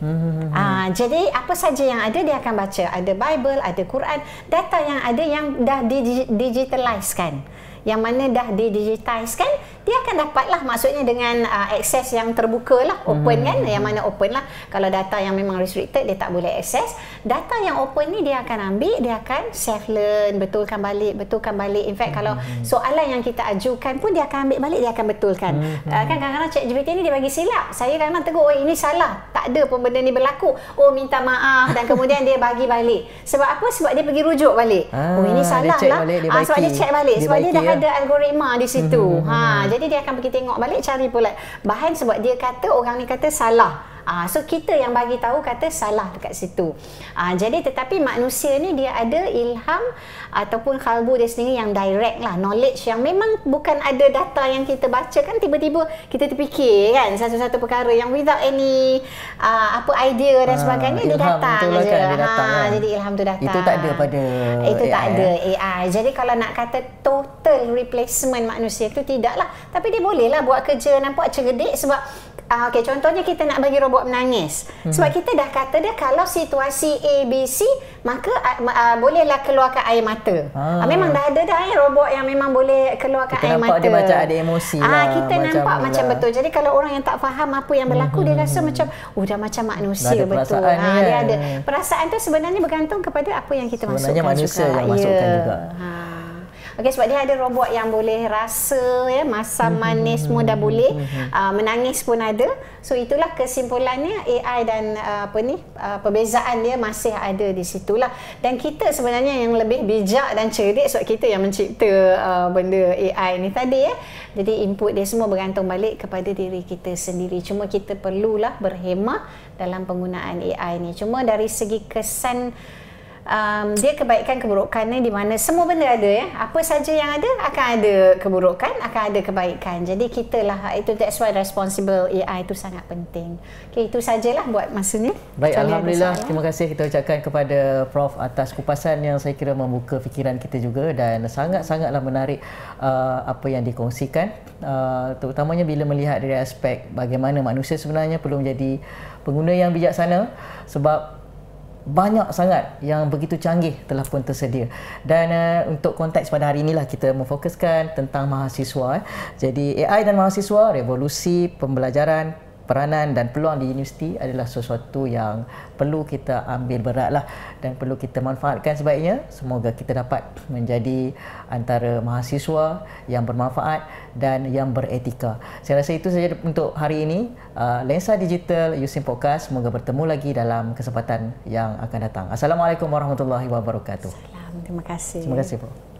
Jadi apa saja yang ada dia akan baca. Ada Bible, ada Quran, data yang ada yang dah digitalizekan, yang mana dah didigitizekan, dia akan dapatlah, maksudnya dengan akses yang terbuka lah, open kan, yang mana open lah. Kalau data yang memang restricted dia tak boleh akses. Data yang open ni dia akan ambil, dia akan self learn, betulkan balik. In fact kalau soalan yang kita ajukan pun dia akan ambil balik, dia akan betulkan. Kan kadang-kadang ChatGPT ni dia bagi silap. Saya kadang-kadang tegur, ini salah, tak ada pun benda ni berlaku. Minta maaf, dan kemudian dia bagi balik. Sebab apa? Sebab dia pergi rujuk balik. Ini salah lah. Sebab dia check balik. Sebab dia dah ada algoritma di situ. Jadi dia akan pergi tengok balik, cari pula bahan sebab dia kata, orang ni kata salah. So kita yang bagi tahu kata salah dekat situ. Jadi tetapi manusia ni dia ada ilham ataupun kalbu dia sendiri yang direct lah, knowledge yang memang bukan ada data yang kita baca kan, tiba-tiba kita terfikir kan satu-satu perkara yang without any apa idea dan sebagainya, dia datang je. Kan, dia datang, kan? Jadi ilham tu datang. Itu tak ada pada itu AI, tak ada AI. Jadi kalau nak kata total replacement manusia tu tidaklah, tapi dia bolehlah buat kerja nampak cerdik sebab okey, contohnya kita nak bagi robot menangis. Sebab kita dah kata dia kalau situasi A, B, C, maka bolehlah keluarkan air mata. Memang dah ada dah robot yang memang boleh keluarkan kita air nampak mata. Dia macam ada emosi lah. Kita nampak macam betul. Jadi kalau orang yang tak faham apa yang berlaku, dia rasa macam dah macam manusia ada betul. Dia ada. Perasaan tu sebenarnya bergantung kepada apa yang kita sebenarnya masukkan manusia juga. yang masukkan juga. Okey, sebab dia ada robot yang boleh rasa ya, masam manis semua dah boleh, menangis pun ada. So itulah kesimpulannya, AI dan perbezaan dia masih ada di situlah. Dan kita sebenarnya yang lebih bijak dan cerdik sebab kita yang mencipta benda AI ni tadi ya. Jadi input dia semua bergantung balik kepada diri kita sendiri. Cuma kita perlulah berhemah dalam penggunaan AI ni. Cuma dari segi kesan dia kebaikan keburukannya di mana semua benda ada ya. Apa saja yang ada akan ada keburukan, akan ada kebaikan. Jadi kita lah, that's why responsible AI itu sangat penting. Okey, itu sajalah buat masanya. Baik, alhamdulillah. Terima kasih kita ucapkan kepada Prof atas kupasan yang saya kira membuka fikiran kita juga dan sangat-sangatlah menarik apa yang dikongsikan, terutamanya bila melihat dari aspek bagaimana manusia sebenarnya perlu menjadi pengguna yang bijaksana sebab banyak sangat yang begitu canggih telah pun tersedia. Dan untuk konteks pada hari inilah kita memfokuskan tentang mahasiswa. Jadi AI dan mahasiswa, revolusi pembelajaran, peranan dan peluang di universiti adalah sesuatu yang perlu kita ambil beratlah dan perlu kita manfaatkan sebaiknya. Semoga kita dapat menjadi antara mahasiswa yang bermanfaat dan yang beretika. Saya rasa itu saja untuk hari ini. Lensa Digital USIM Podcast, semoga bertemu lagi dalam kesempatan yang akan datang. Assalamualaikum warahmatullahi wabarakatuh. Terima kasih. Terima kasih, Prof.